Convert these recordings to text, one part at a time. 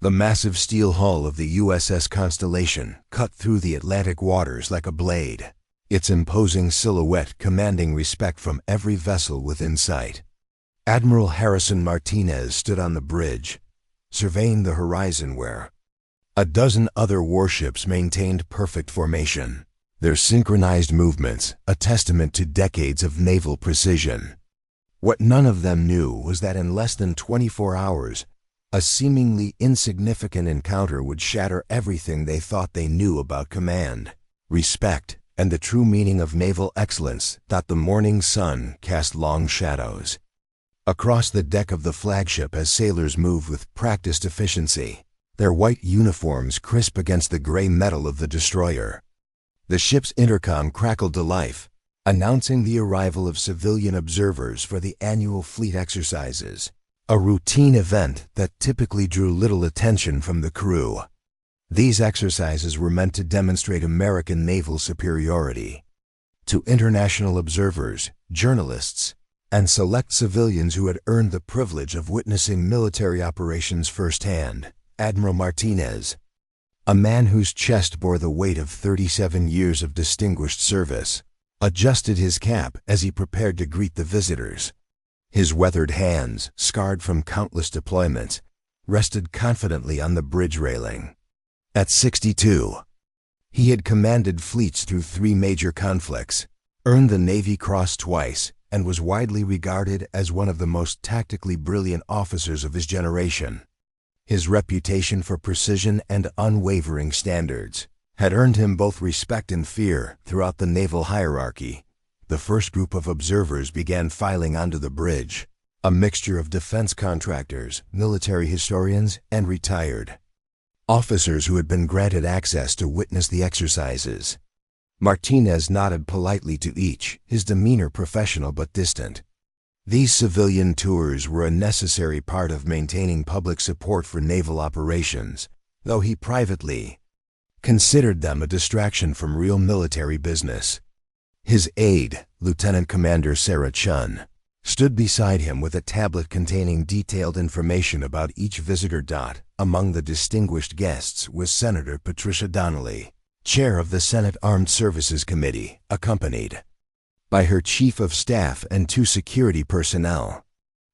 The massive steel hull of the USS Constellation cut through the Atlantic waters like a blade, its imposing silhouette commanding respect from every vessel within sight. Admiral Harrison Martinez stood on the bridge, surveying the horizon where a dozen other warships maintained perfect formation, their synchronized movements a testament to decades of naval precision. What none of them knew was that in less than 24 hours, a seemingly insignificant encounter would shatter everything they thought they knew about command, respect, and the true meaning of naval excellence. The morning sun cast long shadows across the deck of the flagship as sailors moved with practiced efficiency, their white uniforms crisp against the gray metal of the destroyer. The ship's intercom crackled to life, announcing the arrival of civilian observers for the annual fleet exercises, a routine event that typically drew little attention from the crew. These exercises were meant to demonstrate American naval superiority. To international observers, journalists, and select civilians who had earned the privilege of witnessing military operations firsthand, Admiral Martinez, a man whose chest bore the weight of 37 years of distinguished service, adjusted his cap as he prepared to greet the visitors. His weathered hands, scarred from countless deployments, rested confidently on the bridge railing. At 62, he had commanded fleets through 3 major conflicts, earned the Navy Cross twice, and was widely regarded as one of the most tactically brilliant officers of his generation. His reputation for precision and unwavering standards had earned him both respect and fear throughout the naval hierarchy. The first group of observers began filing onto the bridge, a mixture of defense contractors, military historians, and retired officers who had been granted access to witness the exercises. Martinez nodded politely to each, his demeanor professional but distant. These civilian tours were a necessary part of maintaining public support for naval operations, though he privately considered them a distraction from real military business. His aide, Lieutenant Commander Sarah Chun, stood beside him with a tablet containing detailed information about each visitor. Among the distinguished guests was Senator Patricia Donnelly, chair of the Senate Armed Services Committee, accompanied by her chief of staff and 2 security personnel.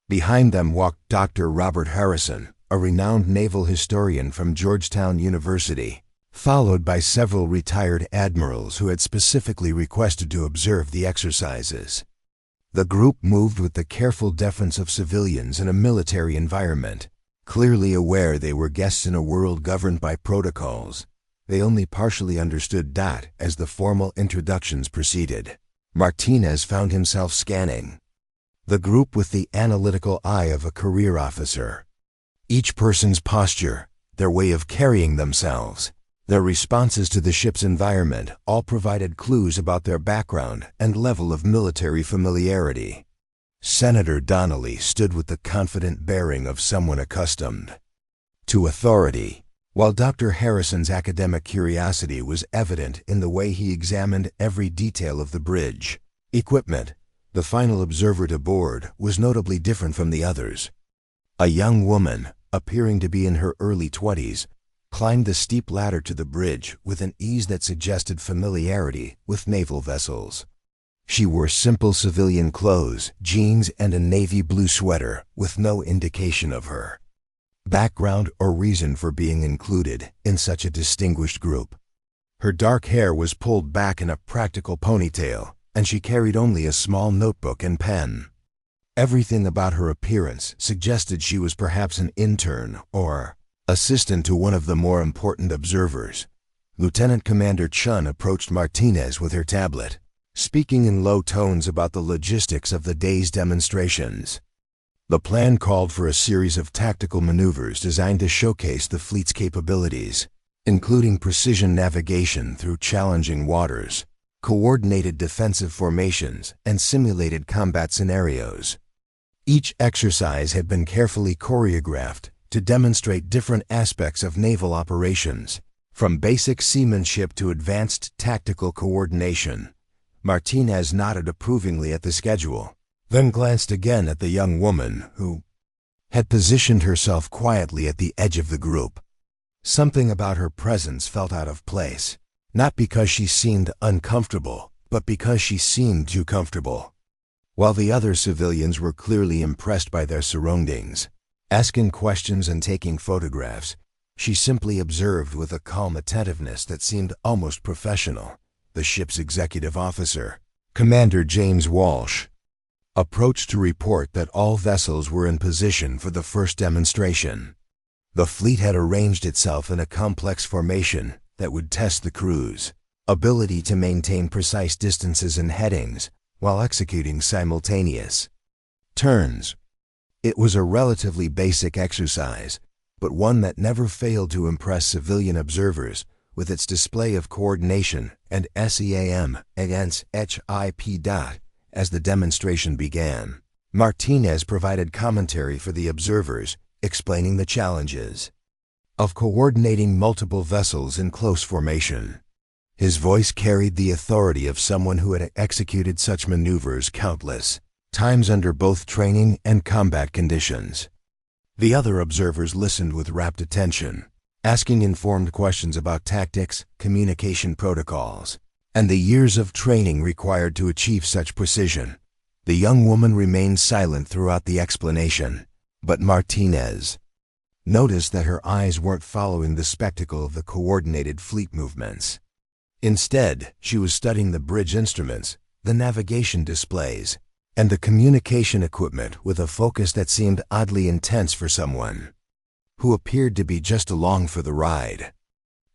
Behind them walked Dr. Robert Harrison, a renowned naval historian from Georgetown University, followed by several retired admirals who had specifically requested to observe the exercises. The group moved with the careful deference of civilians in a military environment, clearly aware they were guests in a world governed by protocols. They only partially understood. As the formal introductions proceeded, Martinez found himself scanning the group with the analytical eye of a career officer. Each person's posture, their way of carrying themselves, their responses to the ship's environment all provided clues about their background and level of military familiarity. Senator Donnelly stood with the confident bearing of someone accustomed to authority, while Dr. Harrison's academic curiosity was evident in the way he examined every detail of the bridge. Equipment. The final observer to board was notably different from the others. A young woman, appearing to be in her early 20s, climbed the steep ladder to the bridge with an ease that suggested familiarity with naval vessels. She wore simple civilian clothes, jeans, and a navy blue sweater, with no indication of her background or reason for being included in such a distinguished group. Her dark hair was pulled back in a practical ponytail, and she carried only a small notebook and pen. Everything about her appearance suggested she was perhaps an intern or assistant to one of the more important observers. Lieutenant Commander Chun approached Martinez with her tablet, speaking in low tones about the logistics of the day's demonstrations. The plan called for a series of tactical maneuvers designed to showcase the fleet's capabilities, including precision navigation through challenging waters, coordinated defensive formations, and simulated combat scenarios. Each exercise had been carefully choreographed to demonstrate different aspects of naval operations, from basic seamanship to advanced tactical coordination. Martinez nodded approvingly at the schedule, then glanced again at the young woman who had positioned herself quietly at the edge of the group. Something about her presence felt out of place, not because she seemed uncomfortable, but because she seemed too comfortable. While the other civilians were clearly impressed by their surroundings, asking questions and taking photographs, she simply observed with a calm attentiveness that seemed almost professional. The ship's executive officer, Commander James Walsh, approached to report that all vessels were in position for the first demonstration. The fleet had arranged itself in a complex formation that would test the crew's ability to maintain precise distances and headings while executing simultaneous turns. It was a relatively basic exercise, but one that never failed to impress civilian observers with its display of coordination and SEAM against HIP. As the demonstration began, Martinez provided commentary for the observers, explaining the challenges of coordinating multiple vessels in close formation. His voice carried the authority of someone who had executed such maneuvers countless times under both training and combat conditions. The other observers listened with rapt attention, asking informed questions about tactics, communication protocols, and the years of training required to achieve such precision. The young woman remained silent throughout the explanation, but Martinez noticed that her eyes weren't following the spectacle of the coordinated fleet movements. Instead, she was studying the bridge instruments, the navigation displays, and the communication equipment with a focus that seemed oddly intense for someone who appeared to be just along for the ride.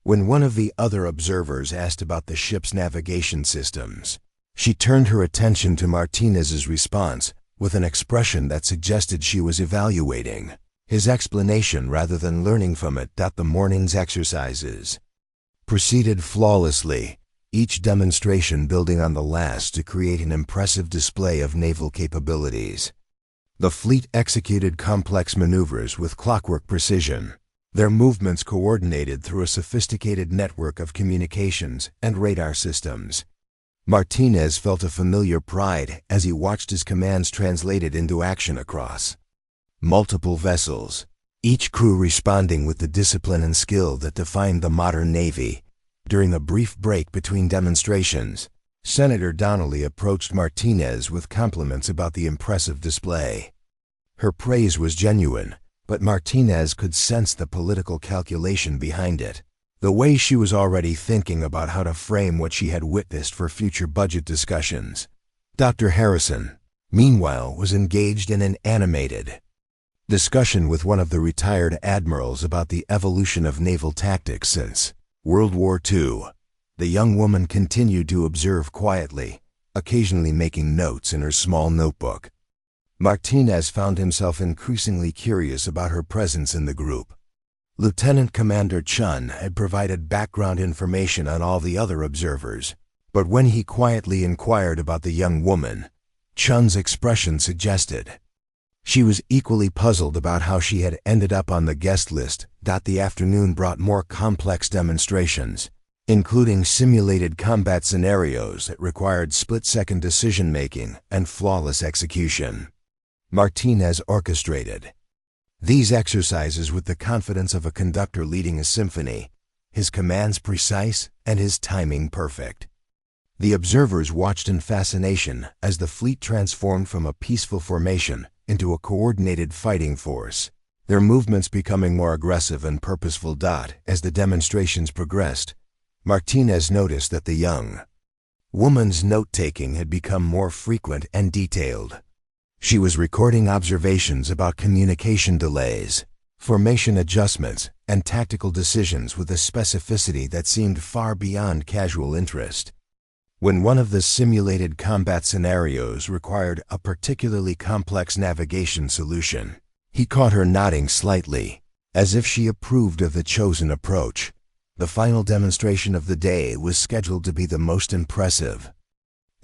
When one of the other observers asked about the ship's navigation systems, she turned her attention to Martinez's response with an expression that suggested she was evaluating his explanation rather than learning from it. The morning's exercises proceeded flawlessly, each demonstration building on the last to create an impressive display of naval capabilities. The fleet executed complex maneuvers with clockwork precision, their movements coordinated through a sophisticated network of communications and radar systems. Martinez felt a familiar pride as he watched his commands translated into action across multiple vessels, each crew responding with the discipline and skill that defined the modern Navy. During a brief break between demonstrations, Senator Donnelly approached Martinez with compliments about the impressive display. Her praise was genuine, but Martinez could sense the political calculation behind it, the way she was already thinking about how to frame what she had witnessed for future budget discussions. Dr. Harrison, meanwhile, was engaged in an animated discussion with one of the retired admirals about the evolution of naval tactics since World War II. The young woman continued to observe quietly, occasionally making notes in her small notebook. Martinez found himself increasingly curious about her presence in the group. Lieutenant Commander Chun had provided background information on all the other observers, but when he quietly inquired about the young woman, Chun's expression suggested she was equally puzzled about how she had ended up on the guest list. The afternoon brought more complex demonstrations, including simulated combat scenarios that required split-second decision-making and flawless execution. Martinez orchestrated these exercises with the confidence of a conductor leading a symphony, his commands precise and his timing perfect. The observers watched in fascination as the fleet transformed from a peaceful formation into a coordinated fighting force, their movements becoming more aggressive and purposeful. As the demonstrations progressed, Martinez noticed that the young woman's note-taking had become more frequent and detailed. She was recording observations about communication delays, formation adjustments, and tactical decisions with a specificity that seemed far beyond casual interest. When one of the simulated combat scenarios required a particularly complex navigation solution, he caught her nodding slightly, as if she approved of the chosen approach. The final demonstration of the day was scheduled to be the most impressive,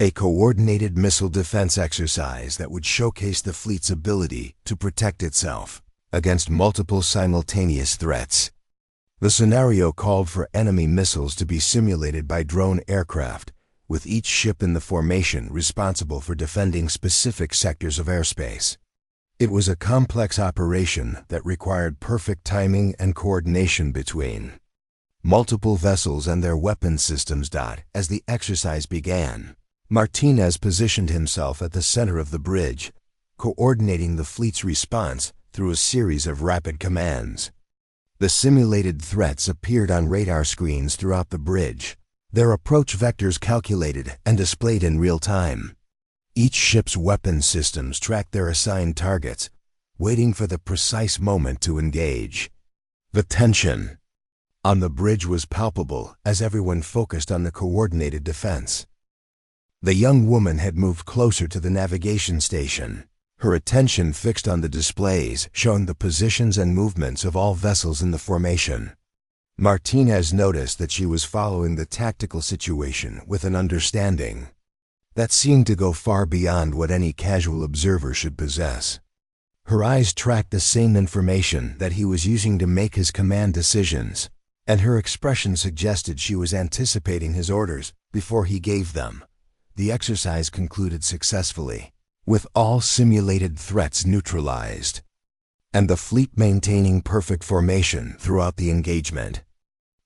a coordinated missile defense exercise that would showcase the fleet's ability to protect itself against multiple simultaneous threats. The scenario called for enemy missiles to be simulated by drone aircraft, with each ship in the formation responsible for defending specific sectors of airspace. It was a complex operation that required perfect timing and coordination between multiple vessels and their weapon systems. As the exercise began, Martinez positioned himself at the center of the bridge, coordinating the fleet's response through a series of rapid commands. The simulated threats appeared on radar screens throughout the bridge, their approach vectors calculated and displayed in real time. Each ship's weapon systems tracked their assigned targets, waiting for the precise moment to engage. The tension on the bridge was palpable as everyone focused on the coordinated defense. The young woman had moved closer to the navigation station, her attention fixed on the displays showing the positions and movements of all vessels in the formation. Martinez noticed that she was following the tactical situation with an understanding that seemed to go far beyond what any casual observer should possess. Her eyes tracked the same information that he was using to make his command decisions, and her expression suggested she was anticipating his orders before he gave them. The exercise concluded successfully, with all simulated threats neutralized, and the fleet maintaining perfect formation throughout the engagement.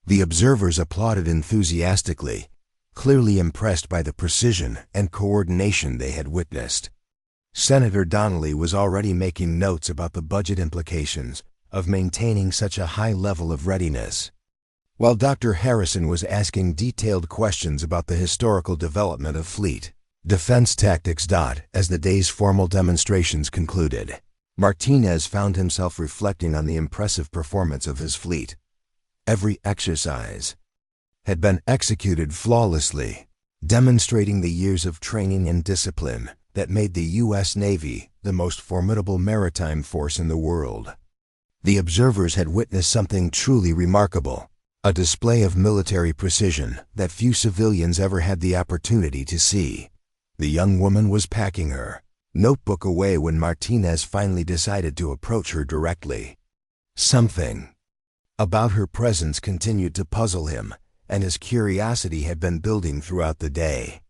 The observers applauded enthusiastically, clearly impressed by the precision and coordination they had witnessed. Senator Donnelly was already making notes about the budget implications of maintaining such a high level of readiness, while Dr. Harrison was asking detailed questions about the historical development of fleet defense tactics. As the day's formal demonstrations concluded, Martinez found himself reflecting on the impressive performance of his fleet. Every exercise had been executed flawlessly, demonstrating the years of training and discipline that made the U.S. Navy the most formidable maritime force in the world. The observers had witnessed something truly remarkable, a display of military precision that few civilians ever had the opportunity to see. The young woman was packing her notebook away when Martinez finally decided to approach her directly. Something about her presence continued to puzzle him, and his curiosity had been building throughout the day.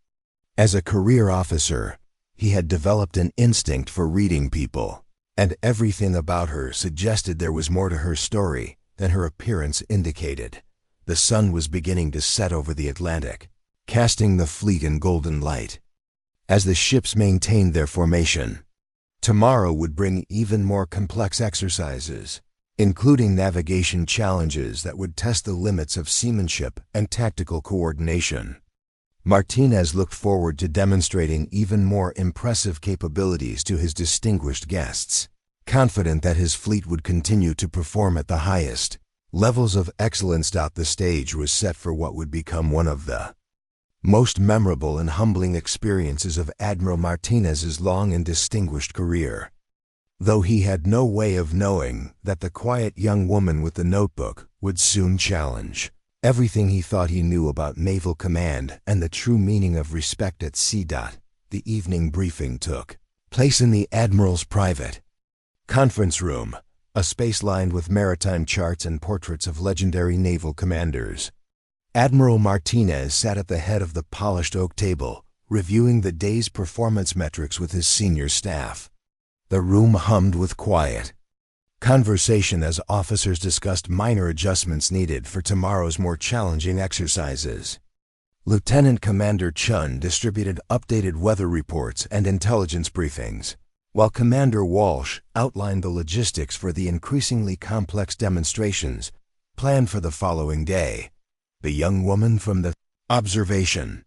As a career officer, he had developed an instinct for reading people, and everything about her suggested there was more to her story than her appearance indicated. The sun was beginning to set over the Atlantic, casting the fleet in golden light. As the ships maintained their formation, tomorrow would bring even more complex exercises, including navigation challenges that would test the limits of seamanship and tactical coordination. Martinez looked forward to demonstrating even more impressive capabilities to his distinguished guests, confident that his fleet would continue to perform at the highest levels of excellence. The stage was set for what would become one of the most memorable and humbling experiences of Admiral Martinez's long and distinguished career. Though he had no way of knowing that the quiet young woman with the notebook would soon challenge everything he thought he knew about naval command and the true meaning of respect at sea. The evening briefing took place in the Admiral's private conference room, a space lined with maritime charts and portraits of legendary naval commanders. Admiral Martinez sat at the head of the polished oak table, reviewing the day's performance metrics with his senior staff. The room hummed with quiet conversation as officers discussed minor adjustments needed for tomorrow's more challenging exercises. Lieutenant Commander Chun distributed updated weather reports and intelligence briefings, while Commander Walsh outlined the logistics for the increasingly complex demonstrations planned for the following day. The young woman from the observation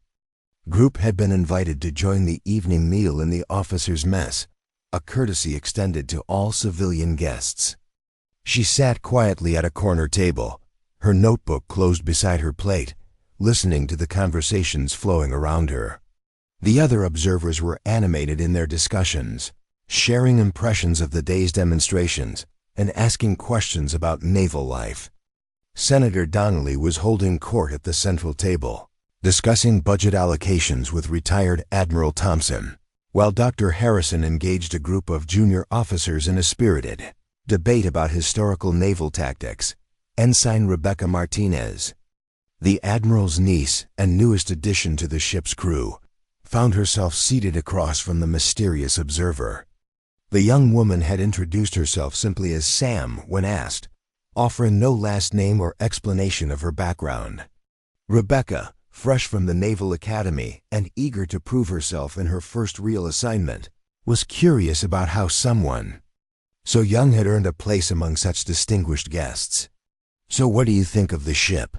group had been invited to join the evening meal in the officers' mess, a courtesy extended to all civilian guests. She sat quietly at a corner table, her notebook closed beside her plate, listening to the conversations flowing around her. The other observers were animated in their discussions, sharing impressions of the day's demonstrations and asking questions about naval life. Senator Donnelly was holding court at the central table, discussing budget allocations with retired Admiral Thompson, while Dr. Harrison engaged a group of junior officers in a spirited debate about historical naval tactics. Ensign Rebecca Martinez, the Admiral's niece and newest addition to the ship's crew, found herself seated across from the mysterious observer. The young woman had introduced herself simply as Sam when asked, offering no last name or explanation of her background. Rebecca, fresh from the Naval Academy and eager to prove herself in her first real assignment, was curious about how someone so young had earned a place among such distinguished guests. "So what do you think of the ship?"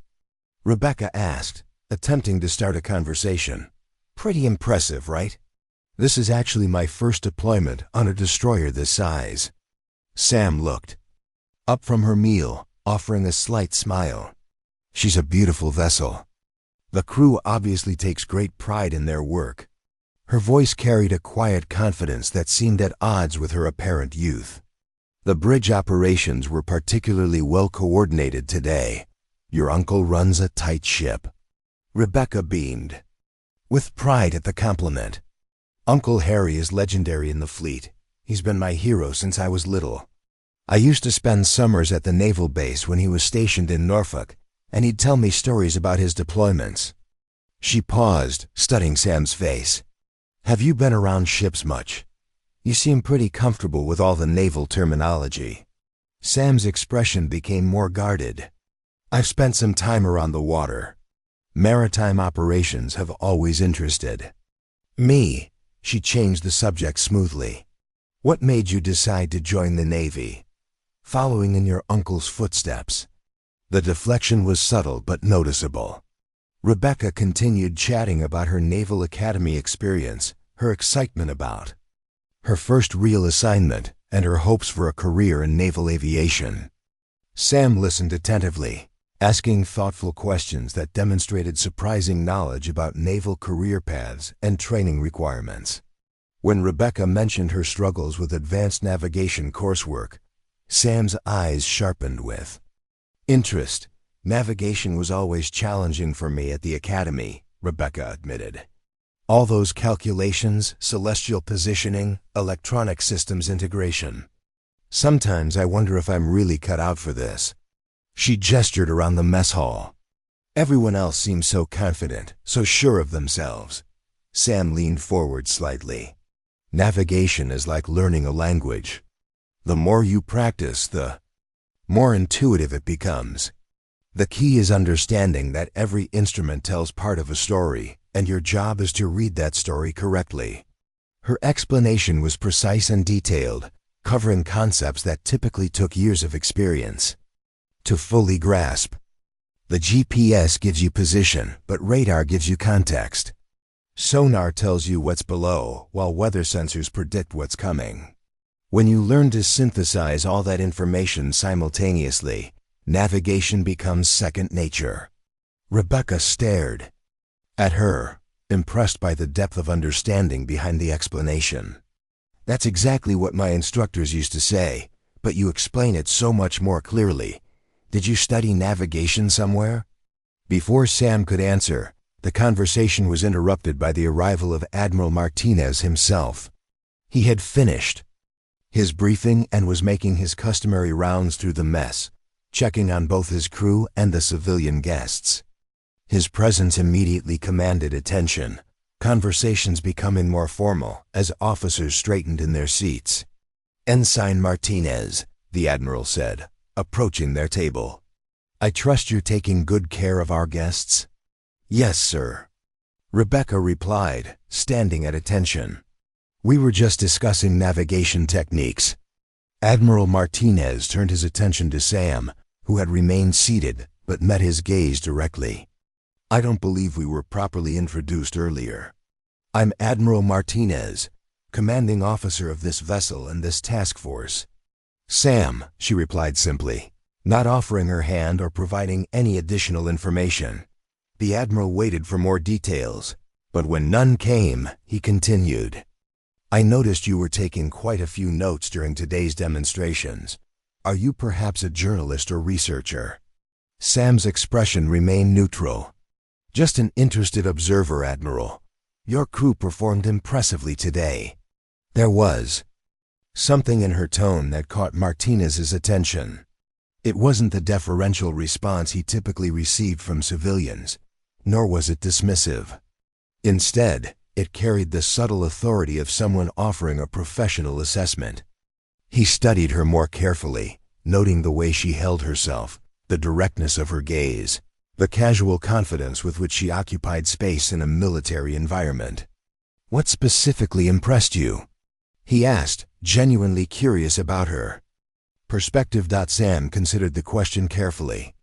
Rebecca asked, attempting to start a conversation. "Pretty impressive, right? This is actually my first deployment on a destroyer this size." Sam looked up from her meal, offering a slight smile. "She's a beautiful vessel. The crew obviously takes great pride in their work." Her voice carried a quiet confidence that seemed at odds with her apparent youth. "The bridge operations were particularly well coordinated today. Your uncle runs a tight ship." Rebecca beamed with pride at the compliment. "Uncle Harry is legendary in the fleet. He's been my hero since I was little. I used to spend summers at the naval base when he was stationed in Norfolk, and he'd tell me stories about his deployments." She paused, studying Sam's face. "Have you been around ships much? You seem pretty comfortable with all the naval terminology." Sam's expression became more guarded. "I've spent some time around the water. Maritime operations have always interested me." She changed the subject smoothly. "What made you decide to join the Navy? Following in your uncle's footsteps?" The deflection was subtle but noticeable. Rebecca continued chatting about her Naval Academy experience, her excitement about her first real assignment, and her hopes for a career in naval aviation. Sam listened attentively, asking thoughtful questions that demonstrated surprising knowledge about naval career paths and training requirements. When Rebecca mentioned her struggles with advanced navigation coursework, Sam's eyes sharpened with interest. "Navigation was always challenging for me at the academy," Rebecca admitted. "All those calculations, celestial positioning, electronic systems integration. Sometimes I wonder if I'm really cut out for this." She gestured around the mess hall. "Everyone else seems so confident, so sure of themselves." Sam leaned forward slightly. "Navigation is like learning a language. The more you practice, the more intuitive it becomes. The key is understanding that every instrument tells part of a story, and your job is to read that story correctly." Her explanation was precise and detailed, covering concepts that typically took years of experience to fully grasp. The GPS gives you position, but radar gives you context. Sonar tells you what's below, while weather sensors predict what's coming. When you learn to synthesize all that information simultaneously, navigation becomes second nature. Rebecca stared at her, impressed by the depth of understanding behind the explanation. "That's exactly what my instructors used to say, but you explain it so much more clearly. Did you study navigation somewhere?" Before Sam could answer, the conversation was interrupted by the arrival of Admiral Martinez himself. He had finished his briefing and was making his customary rounds through the mess, checking on both his crew and the civilian guests. His presence immediately commanded attention, conversations becoming more formal as officers straightened in their seats. "Ensign Martinez," the Admiral said, approaching their table. "I trust you're taking good care of our guests?" "Yes, sir," Rebecca replied, standing at attention. "We were just discussing navigation techniques." Admiral Martinez turned his attention to Sam, who had remained seated but met his gaze directly. "I don't believe we were properly introduced earlier. I'm Admiral Martinez, commanding officer of this vessel and this task force." "Sam," she replied simply, not offering her hand or providing any additional information. The Admiral waited for more details, but when none came, he continued. "I noticed you were taking quite a few notes during today's demonstrations. Are you perhaps a journalist or researcher?" Sam's expression remained neutral. "Just an interested observer, Admiral. Your crew performed impressively today." There was something in her tone that caught Martinez's attention. It wasn't the deferential response he typically received from civilians, nor was it dismissive. Instead, It carried the subtle authority of someone offering a professional assessment. He studied her more carefully, noting the way she held herself, the directness of her gaze, the casual confidence with which she occupied space in a military environment. "What specifically impressed you?" he asked, genuinely curious about her. Perspective. Sam considered the question carefully.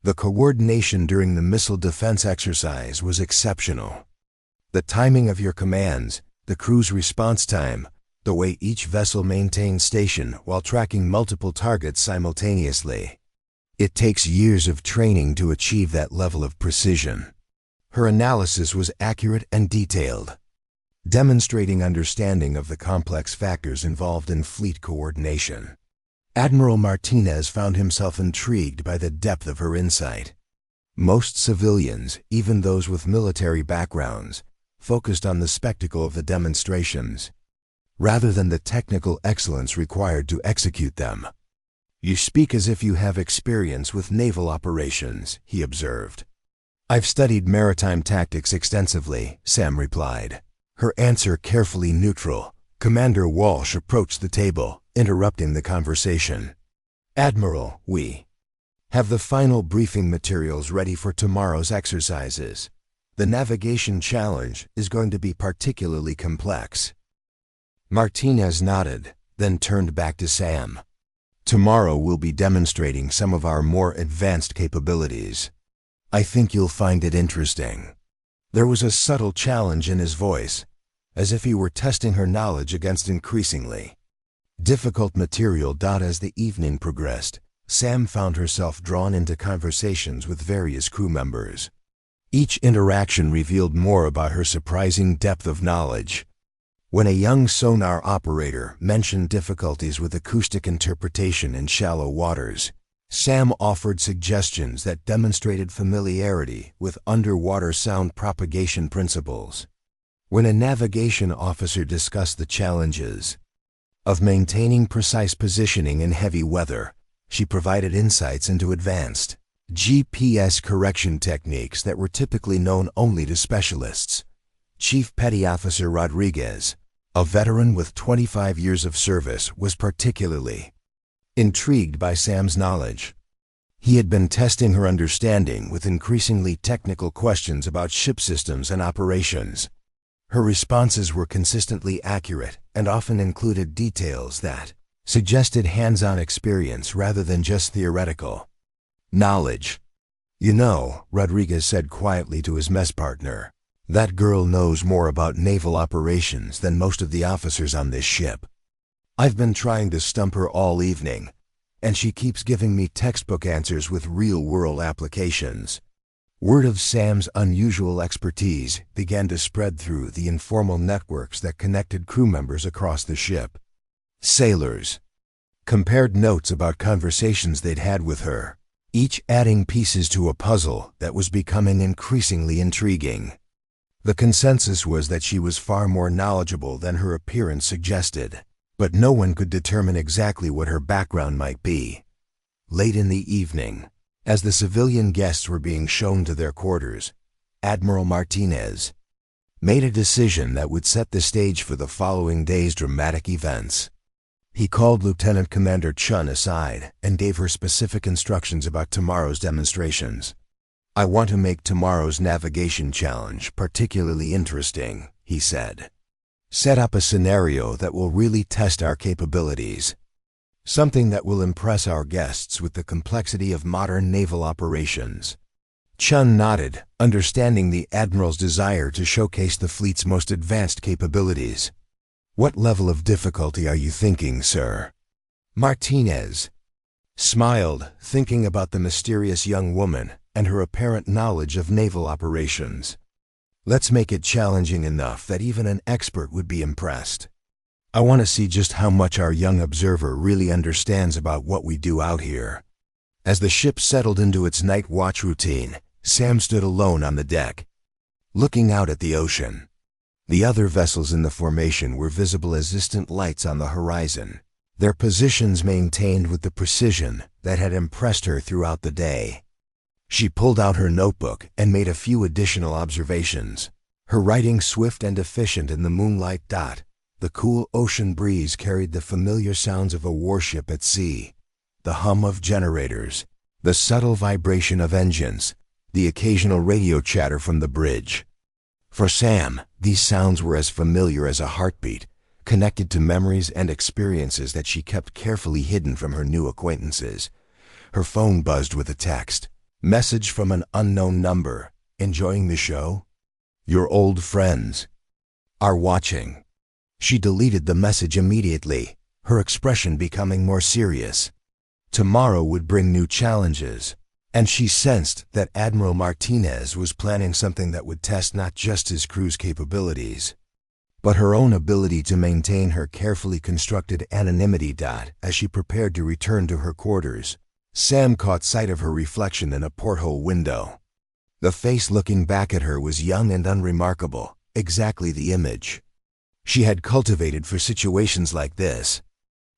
The coordination during the missile defense exercise was exceptional. The timing of your commands, the crew's response time, the way each vessel maintained station while tracking multiple targets simultaneously. It takes years of training to achieve that level of precision. Her analysis was accurate and detailed, demonstrating understanding of the complex factors involved in fleet coordination. Admiral Martinez found himself intrigued by the depth of her insight. Most civilians, even those with military backgrounds, focused on the spectacle of the demonstrations, rather than the technical excellence required to execute them. "You speak as if you have experience with naval operations," he observed. "I've studied maritime tactics extensively," Sam replied. Her answer carefully neutral. Commander Walsh approached the table, interrupting the conversation. "Admiral, we have the final briefing materials ready for tomorrow's exercises. The navigation challenge is going to be particularly complex." Martinez nodded, then turned back to Sam. "Tomorrow we'll be demonstrating some of our more advanced capabilities. I think you'll find it interesting." There was a subtle challenge in his voice, as if he were testing her knowledge against increasingly difficult material. As the evening progressed, Sam found herself drawn into conversations with various crew members. Each interaction revealed more about her surprising depth of knowledge. When a young sonar operator mentioned difficulties with acoustic interpretation in shallow waters, Sam offered suggestions that demonstrated familiarity with underwater sound propagation principles. When a navigation officer discussed the challenges of maintaining precise positioning in heavy weather, she provided insights into advanced GPS correction techniques that were typically known only to specialists. Chief Petty Officer Rodriguez, a veteran with 25 years of service, was particularly intrigued by Sam's knowledge. He had been testing her understanding with increasingly technical questions about ship systems and operations. Her responses were consistently accurate and often included details that suggested hands-on experience rather than just theoretical knowledge. "You know," Rodriguez said quietly to his mess partner, "that girl knows more about naval operations than most of the officers on this ship. I've been trying to stump her all evening, and she keeps giving me textbook answers with real-world applications." Word of Sam's unusual expertise began to spread through the informal networks that connected crew members across the ship. Sailors compared notes about conversations they'd had with her, each adding pieces to a puzzle that was becoming increasingly intriguing. The consensus was that she was far more knowledgeable than her appearance suggested, but no one could determine exactly what her background might be. Late in the evening, as the civilian guests were being shown to their quarters, Admiral Martinez made a decision that would set the stage for the following day's dramatic events. He called Lieutenant Commander Chun aside and gave her specific instructions about tomorrow's demonstrations. "I want to make tomorrow's navigation challenge particularly interesting," he said. "Set up a scenario that will really test our capabilities. Something that will impress our guests with the complexity of modern naval operations." Chun nodded, understanding the Admiral's desire to showcase the fleet's most advanced capabilities. "What level of difficulty are you thinking, sir?" Martinez smiled, thinking about the mysterious young woman and her apparent knowledge of naval operations. "Let's make it challenging enough that even an expert would be impressed. I want to see just how much our young observer really understands about what we do out here." As the ship settled into its night watch routine, Sam stood alone on the deck, looking out at the ocean. The other vessels in the formation were visible as distant lights on the horizon, their positions maintained with the precision that had impressed her throughout the day. She pulled out her notebook and made a few additional observations, Her writing swift and efficient in the moonlight. The cool ocean breeze carried the familiar sounds of a warship at sea, the hum of generators, the subtle vibration of engines, the occasional radio chatter from the bridge. For Sam, these sounds were as familiar as a heartbeat, connected to memories and experiences that she kept carefully hidden from her new acquaintances. Her phone buzzed with a text. Message from an unknown number. Enjoying the show? Your old friends are watching. She deleted the message immediately, her expression becoming more serious. Tomorrow would bring new challenges, and she sensed that Admiral Martinez was planning something that would test not just his crew's capabilities, but her own ability to maintain her carefully constructed anonymity. As she prepared to return to her quarters, Sam caught sight of her reflection in a porthole window. The face looking back at her was young and unremarkable, exactly the image she had cultivated for situations like this.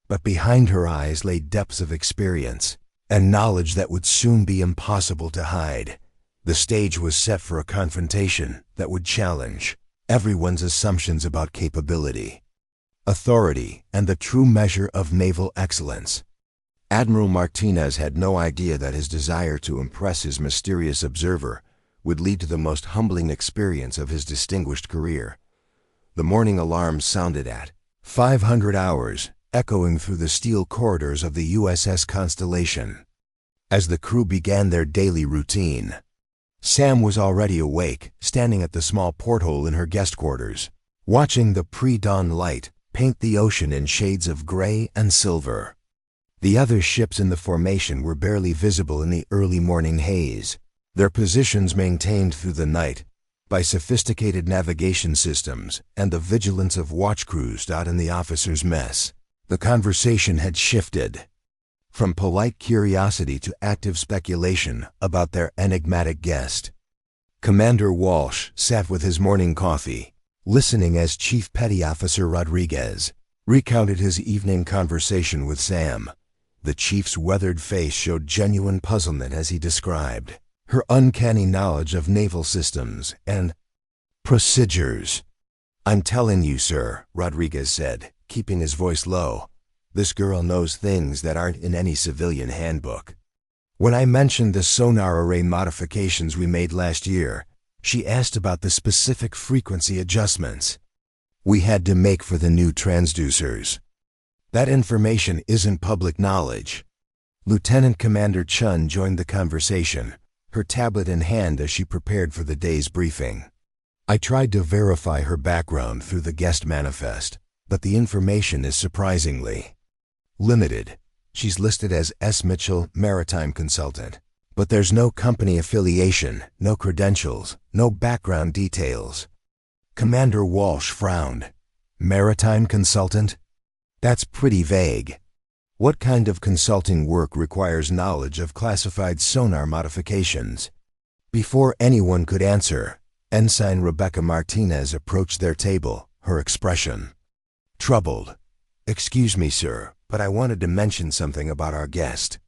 But behind her eyes lay depths of experience and knowledge that would soon be impossible to hide. The stage was set for a confrontation that would challenge everyone's assumptions about capability, authority, and the true measure of naval excellence. Admiral Martinez had no idea that his desire to impress his mysterious observer would lead to the most humbling experience of his distinguished career. The morning alarm sounded at 500 hours, echoing through the steel corridors of the USS Constellation. As the crew began their daily routine, Sam was already awake, standing at the small porthole in her guest quarters, watching the pre-dawn light paint the ocean in shades of gray and silver. The other ships in the formation were barely visible in the early morning haze, their positions maintained through the night by sophisticated navigation systems and the vigilance of watch crews. In the officers' mess, the conversation had shifted from polite curiosity to active speculation about their enigmatic guest. Commander Walsh sat with his morning coffee, listening as Chief Petty Officer Rodriguez recounted his evening conversation with Sam. The chief's weathered face showed genuine puzzlement as he described her uncanny knowledge of naval systems and procedures. "I'm telling you, sir," Rodriguez said, keeping his voice low, "this girl knows things that aren't in any civilian handbook. When I mentioned the sonar array modifications we made last year, she asked about the specific frequency adjustments we had to make for the new transducers. That information isn't public knowledge." Lieutenant Commander Chun joined the conversation, her tablet in hand as she prepared for the day's briefing. "I tried to verify her background through the guest manifest, but the information is surprisingly limited. She's listed as S. Mitchell, Maritime Consultant, but there's no company affiliation, no credentials, no background details." Commander Walsh frowned. "Maritime Consultant? That's pretty vague. What kind of consulting work requires knowledge of classified sonar modifications?" Before anyone could answer, Ensign Rebecca Martinez approached their table, her expression troubled. "Excuse me, sir, but I wanted to mention something about our guest.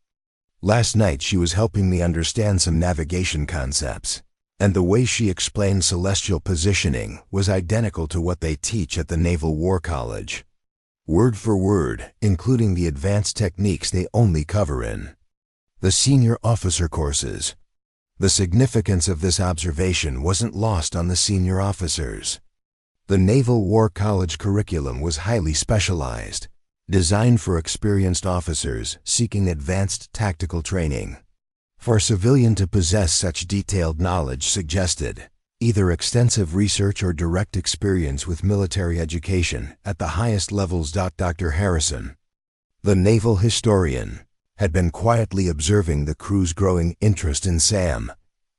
Last night she was helping me understand some navigation concepts, and the way she explained celestial positioning was identical to what they teach at the Naval War College. Word for word, including the advanced techniques they only cover in the senior officer courses." The significance of this observation wasn't lost on the senior officers. The Naval War College curriculum was highly specialized, designed for experienced officers seeking advanced tactical training. For a civilian to possess such detailed knowledge suggested either extensive research or direct experience with military education at the highest levels. Dr. Harrison, the naval historian, had been quietly observing the crew's growing interest in Sam.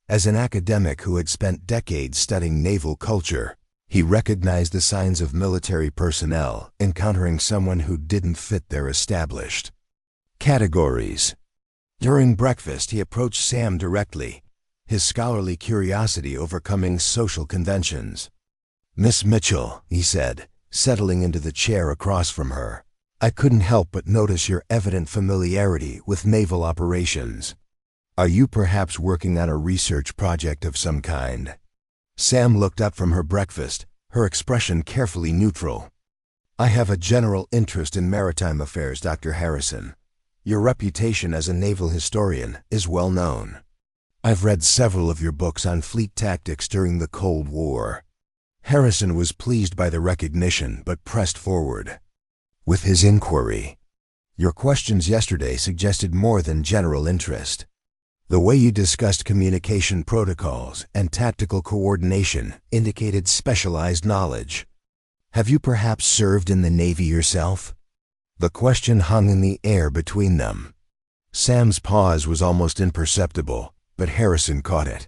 As an academic who had spent decades studying naval culture, he recognized the signs of military personnel encountering someone who didn't fit their established categories. During breakfast, he approached Sam directly, his scholarly curiosity overcoming social conventions. "Miss Mitchell," he said, settling into the chair across from her, "I couldn't help but notice your evident familiarity with naval operations. Are you perhaps working on a research project of some kind?" Sam looked up from her breakfast, her expression carefully neutral. "I have a general interest in maritime affairs, Dr. Harrison. Your reputation as a naval historian is well known. I've read several of your books on fleet tactics during the Cold War." Harrison was pleased by the recognition but pressed forward with his inquiry. "Your questions yesterday suggested more than general interest. The way you discussed communication protocols and tactical coordination indicated specialized knowledge. Have you perhaps served in the Navy yourself?" The question hung in the air between them. Sam's pause was almost imperceptible, but Harrison caught it.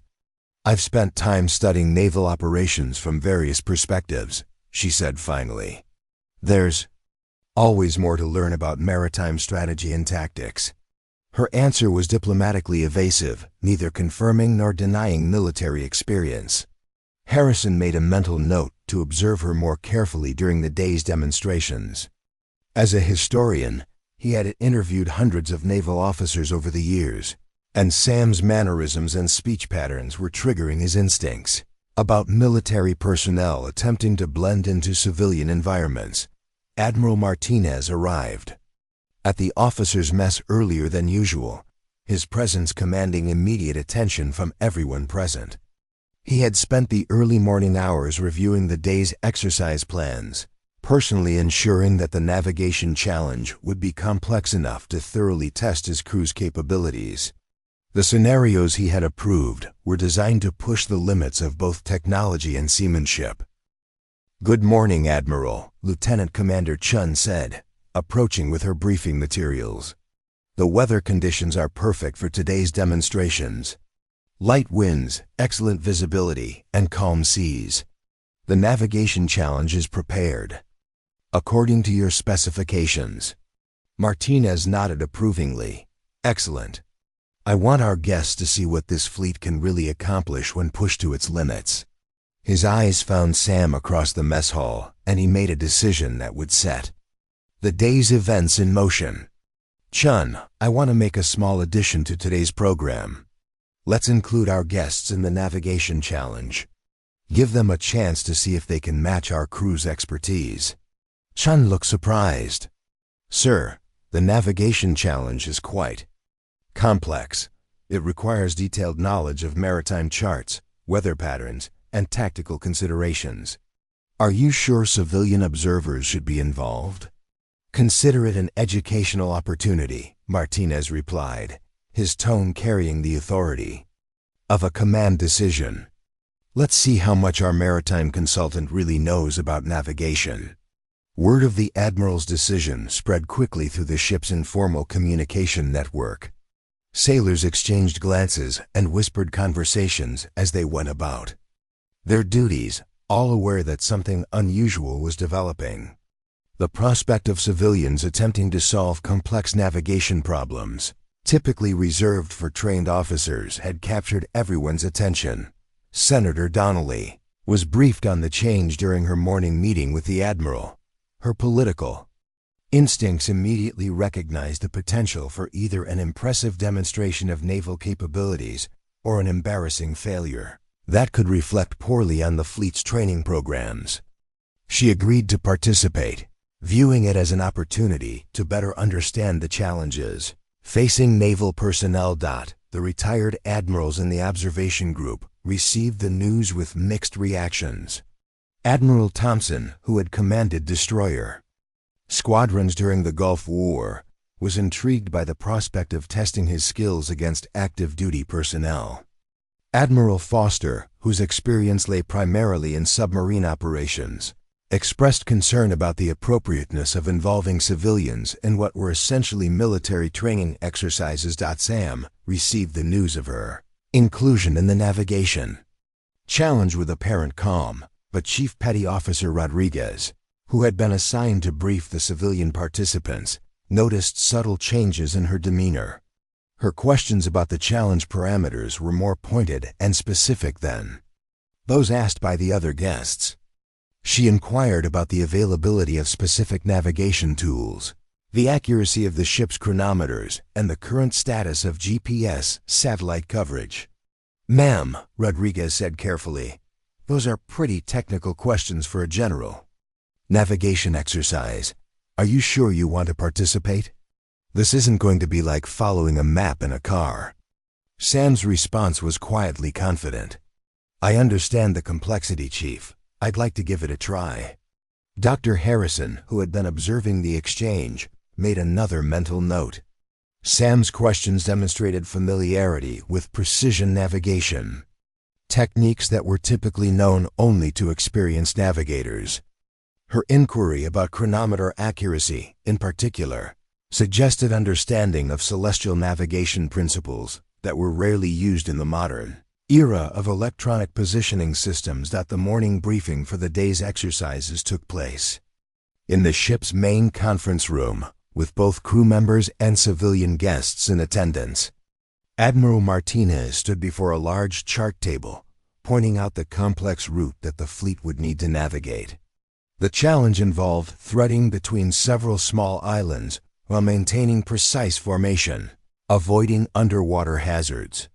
"I've spent time studying naval operations from various perspectives," she said finally. "There's always more to learn about maritime strategy and tactics." Her answer was diplomatically evasive, neither confirming nor denying military experience. Harrison made a mental note to observe her more carefully during the day's demonstrations. As a historian, he had interviewed hundreds of naval officers over the years, and Sam's mannerisms and speech patterns were triggering his instincts about military personnel attempting to blend into civilian environments. Admiral Martinez arrived at the officers' mess earlier than usual, his presence commanding immediate attention from everyone present. He had spent the early morning hours reviewing the day's exercise plans, personally ensuring that the navigation challenge would be complex enough to thoroughly test his crew's capabilities. The scenarios he had approved were designed to push the limits of both technology and seamanship. "Good morning, Admiral," Lieutenant Commander Chun said, approaching with her briefing materials. "The weather conditions are perfect for today's demonstrations. Light winds, excellent visibility, and calm seas. The navigation challenge is prepared according to your specifications." Martinez nodded approvingly. "Excellent. I want our guests to see what this fleet can really accomplish when pushed to its limits." His eyes found Sam across the mess hall, and he made a decision that would set the day's events in motion. "Chun, I want to make a small addition to today's program. Let's include our guests in the navigation challenge. Give them a chance to see if they can match our crew's expertise." Chun looked surprised. "Sir, the navigation challenge is quite complex. It requires detailed knowledge of maritime charts, weather patterns, and tactical considerations. Are you sure civilian observers should be involved?" "Consider it an educational opportunity," Martinez replied, his tone carrying the authority of a command decision. "Let's see how much our maritime consultant really knows about navigation." Word of the Admiral's decision spread quickly through the ship's informal communication network. Sailors exchanged glances and whispered conversations as they went about their duties, all aware that something unusual was developing. The prospect of civilians attempting to solve complex navigation problems, typically reserved for trained officers, had captured everyone's attention. Senator Donnelly was briefed on the change during her morning meeting with the Admiral. Her political instincts immediately recognized the potential for either an impressive demonstration of naval capabilities or an embarrassing failure that could reflect poorly on the fleet's training programs. She agreed to participate, viewing it as an opportunity to better understand the challenges facing naval personnel. The retired admirals in the observation group received the news with mixed reactions. Admiral Thompson, who had commanded destroyer squadrons during the Gulf War, was intrigued by the prospect of testing his skills against active duty personnel. Admiral Foster, whose experience lay primarily in submarine operations, expressed concern about the appropriateness of involving civilians in what were essentially military training exercises. Sam received the news of her inclusion in the navigation challenge with apparent calm, but Chief Petty Officer Rodriguez, who had been assigned to brief the civilian participants, noticed subtle changes in her demeanor. Her questions about the challenge parameters were more pointed and specific than those asked by the other guests. She inquired about the availability of specific navigation tools, the accuracy of the ship's chronometers, and the current status of GPS satellite coverage. "Ma'am," Rodriguez said carefully, Those are pretty technical questions for a general. Navigation exercise. Are you sure you want to participate? This isn't going to be like following a map in a car. Sam's response was quietly confident. I understand the complexity, Chief. I'd like to give it a try. Dr. Harrison, who had been observing the exchange, made another mental note. Sam's questions demonstrated familiarity with precision navigation, techniques that were typically known only to experienced navigators. Her inquiry about chronometer accuracy, in particular, suggested understanding of celestial navigation principles that were rarely used in the modern era of electronic positioning systems. The morning briefing for the day's exercises took place in the ship's main conference room, with both crew members and civilian guests in attendance. Admiral Martinez stood before a large chart table, pointing out the complex route that the fleet would need to navigate. The challenge involved threading between several small islands while maintaining precise formation, avoiding underwater hazards,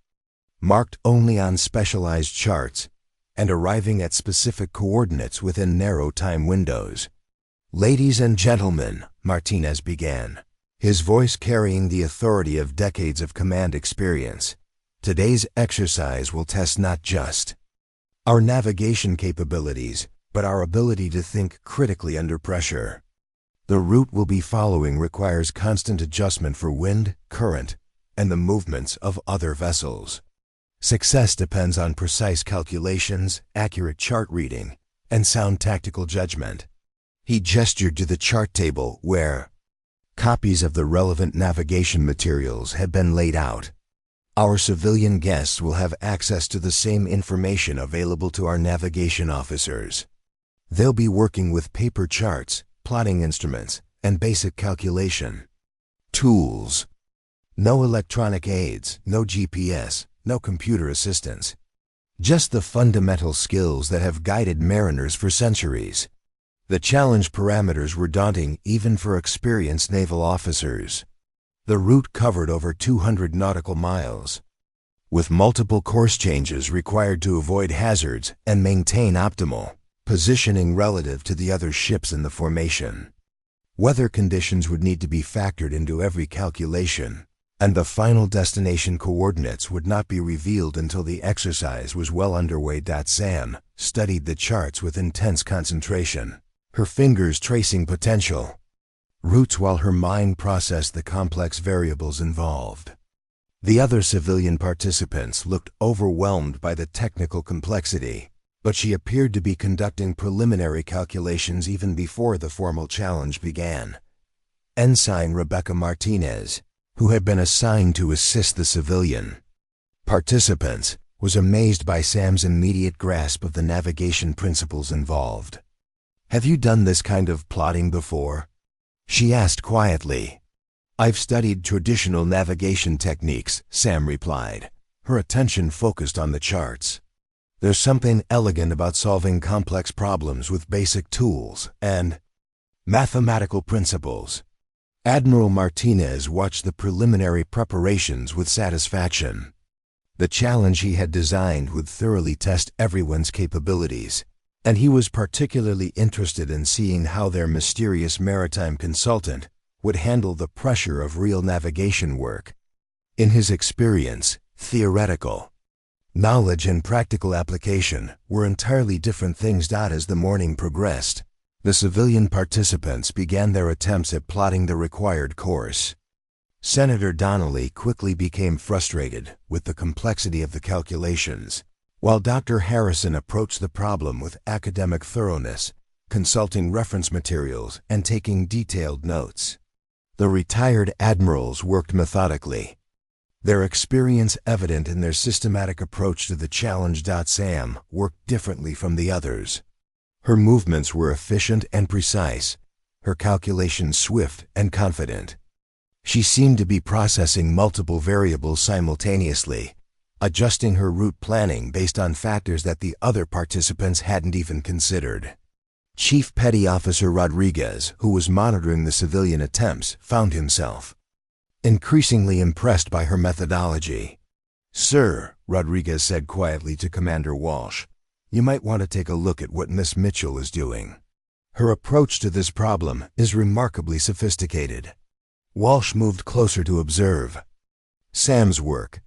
marked only on specialized charts, and arriving at specific coordinates within narrow time windows. Ladies and gentlemen, Martinez began, his voice carrying the authority of decades of command experience. Today's exercise will test not just our navigation capabilities, but our ability to think critically under pressure. The route we'll be following requires constant adjustment for wind, current, and the movements of other vessels. Success depends on precise calculations, accurate chart reading, and sound tactical judgment. He gestured to the chart table where copies of the relevant navigation materials had been laid out. Our civilian guests will have access to the same information available to our navigation officers. They'll be working with paper charts, plotting instruments, and basic calculation tools. No electronic aids, no GPS, no computer assistance. Just the fundamental skills that have guided mariners for centuries. The challenge parameters were daunting even for experienced naval officers. The route covered over 200 nautical miles, with multiple course changes required to avoid hazards and maintain optimal positioning relative to the other ships in the formation. Weather conditions would need to be factored into every calculation, and the final destination coordinates would not be revealed until the exercise was well underway. Sam studied the charts with intense concentration, her fingers tracing potential routes while her mind processed the complex variables involved. The other civilian participants looked overwhelmed by the technical complexity, but she appeared to be conducting preliminary calculations even before the formal challenge began. Ensign Rebecca Martinez, who had been assigned to assist the civilian participants, was amazed by Sam's immediate grasp of the navigation principles involved. Have you done this kind of plotting before? She asked quietly. I've studied traditional navigation techniques, Sam replied, her attention focused on the charts. There's something elegant about solving complex problems with basic tools and mathematical principles. Admiral Martinez watched the preliminary preparations with satisfaction. The challenge he had designed would thoroughly test everyone's capabilities, and he was particularly interested in seeing how their mysterious maritime consultant would handle the pressure of real navigation work. In his experience, theoretical knowledge and practical application were entirely different things. As the morning progressed, the civilian participants began their attempts at plotting the required course. Senator Donnelly quickly became frustrated with the complexity of the calculations, while Dr. Harrison approached the problem with academic thoroughness, consulting reference materials and taking detailed notes. The retired admirals worked methodically, their experience evident in their systematic approach to the challenge. Sam worked differently from the others. Her movements were efficient and precise, her calculations swift and confident. She seemed to be processing multiple variables simultaneously, adjusting her route planning based on factors that the other participants hadn't even considered. Chief Petty Officer Rodriguez, who was monitoring the civilian attempts, found himself increasingly impressed by her methodology. Sir, Rodriguez said quietly to Commander Walsh, You might want to take a look at what Miss Mitchell is doing. Her approach to this problem is remarkably sophisticated." Walsh moved closer to observe Sam's work.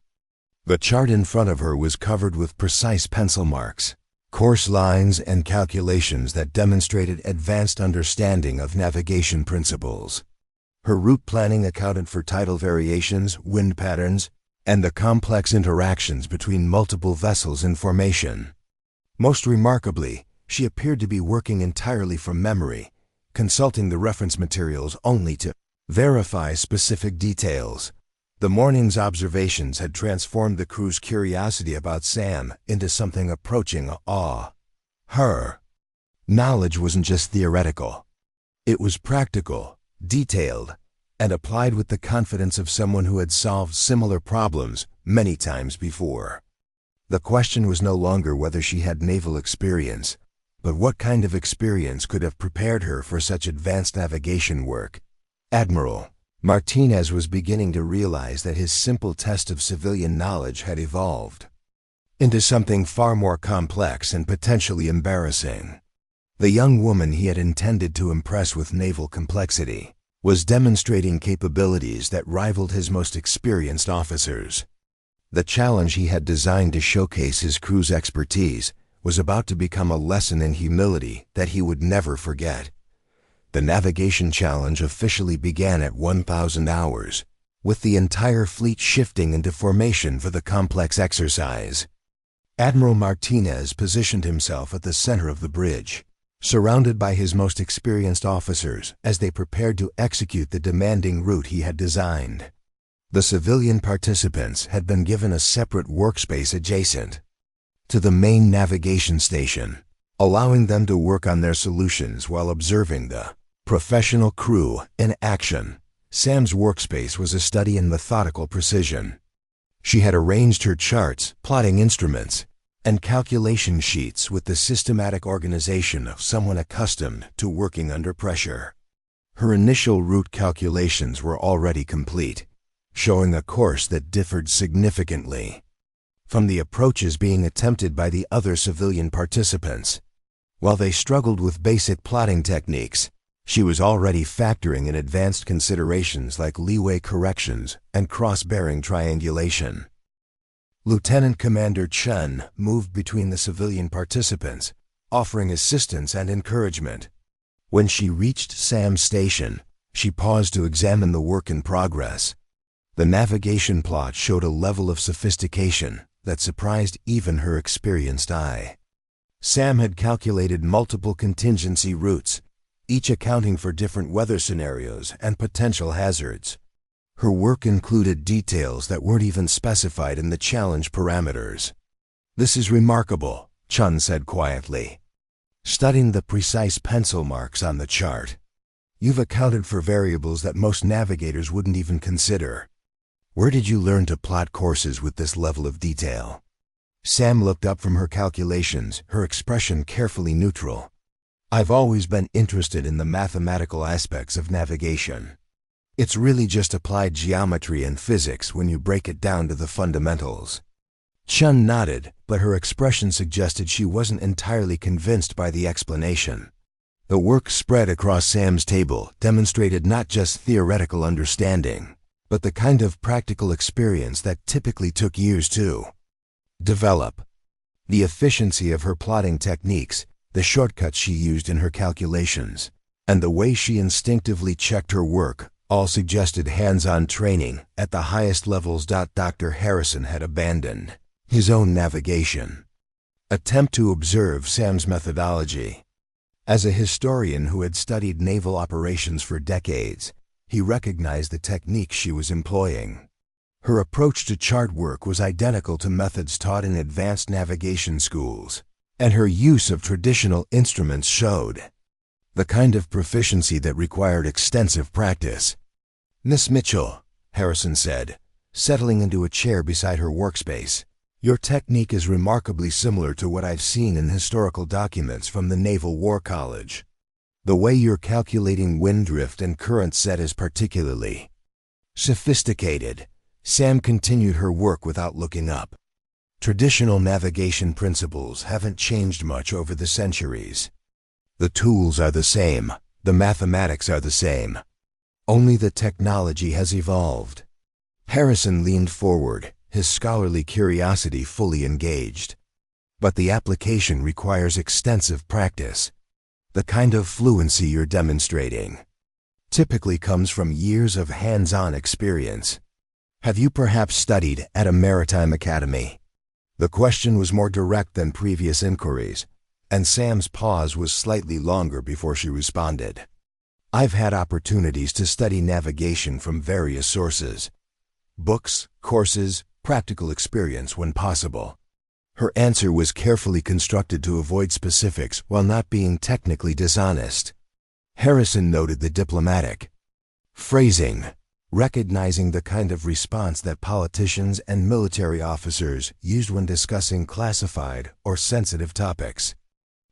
The chart in front of her was covered with precise pencil marks, coarse lines, and calculations that demonstrated advanced understanding of navigation principles. Her route planning accounted for tidal variations, wind patterns, and the complex interactions between multiple vessels in formation. Most remarkably, she appeared to be working entirely from memory, consulting the reference materials only to verify specific details. The morning's observations had transformed the crew's curiosity about Sam into something approaching awe. Her knowledge wasn't just theoretical. It was practical, detailed, and applied with the confidence of someone who had solved similar problems many times before. The question was no longer whether she had naval experience, but what kind of experience could have prepared her for such advanced navigation work. Admiral Martinez was beginning to realize that his simple test of civilian knowledge had evolved into something far more complex and potentially embarrassing. The young woman he had intended to impress with naval complexity was demonstrating capabilities that rivaled his most experienced officers. The challenge he had designed to showcase his crew's expertise was about to become a lesson in humility that he would never forget. The navigation challenge officially began at 1,000 hours, with the entire fleet shifting into formation for the complex exercise. Admiral Martinez positioned himself at the center of the bridge, surrounded by his most experienced officers as they prepared to execute the demanding route he had designed. The civilian participants had been given a separate workspace adjacent to the main navigation station, allowing them to work on their solutions while observing the professional crew in action. Sam's workspace was a study in methodical precision. She had arranged her charts, plotting instruments, and calculation sheets with the systematic organization of someone accustomed to working under pressure. Her initial route calculations were already complete, showing a course that differed significantly from the approaches being attempted by the other civilian participants. While they struggled with basic plotting techniques, she was already factoring in advanced considerations like leeway corrections and cross-bearing triangulation. Lieutenant Commander Chun moved between the civilian participants, offering assistance and encouragement. When she reached Sam's station, she paused to examine the work in progress. The navigation plot showed a level of sophistication that surprised even her experienced eye. Sam had calculated multiple contingency routes, each accounting for different weather scenarios and potential hazards. Her work included details that weren't even specified in the challenge parameters. "This is remarkable," Chun said quietly, studying the precise pencil marks on the chart. "You've accounted for variables that most navigators wouldn't even consider. Where did you learn to plot courses with this level of detail?" Sam looked up from her calculations, her expression carefully neutral. "I've always been interested in the mathematical aspects of navigation. It's really just applied geometry and physics when you break it down to the fundamentals." Chun nodded, but her expression suggested she wasn't entirely convinced by the explanation. The work spread across Sam's table demonstrated not just theoretical understanding, but the kind of practical experience that typically took years to develop. The efficiency of her plotting techniques, the shortcuts she used in her calculations, and the way she instinctively checked her work all suggested hands-on training at the highest levels. Dr. Harrison had abandoned his own navigation attempt to observe Sam's methodology. As a historian who had studied naval operations for decades, he recognized the techniques she was employing. Her approach to chart work was identical to methods taught in advanced navigation schools, and her use of traditional instruments showed the kind of proficiency that required extensive practice. "Miss Mitchell," Harrison said, settling into a chair beside her workspace, "your technique is remarkably similar to what I've seen in historical documents from the Naval War College. The way you're calculating wind drift and current set is particularly sophisticated." Sam continued her work without looking up. Traditional navigation principles haven't changed much over the centuries. The tools are the same, the mathematics are the same. Only the technology has evolved. Harrison leaned forward, his scholarly curiosity fully engaged. But the application requires extensive practice. The kind of fluency you're demonstrating typically comes from years of hands-on experience. Have you perhaps studied at a maritime academy? The question was more direct than previous inquiries, and Sam's pause was slightly longer before she responded. I've had opportunities to study navigation from various sources. Books, courses, practical experience when possible. Her answer was carefully constructed to avoid specifics while not being technically dishonest. Harrison noted the diplomatic phrasing, recognizing the kind of response that politicians and military officers used when discussing classified or sensitive topics.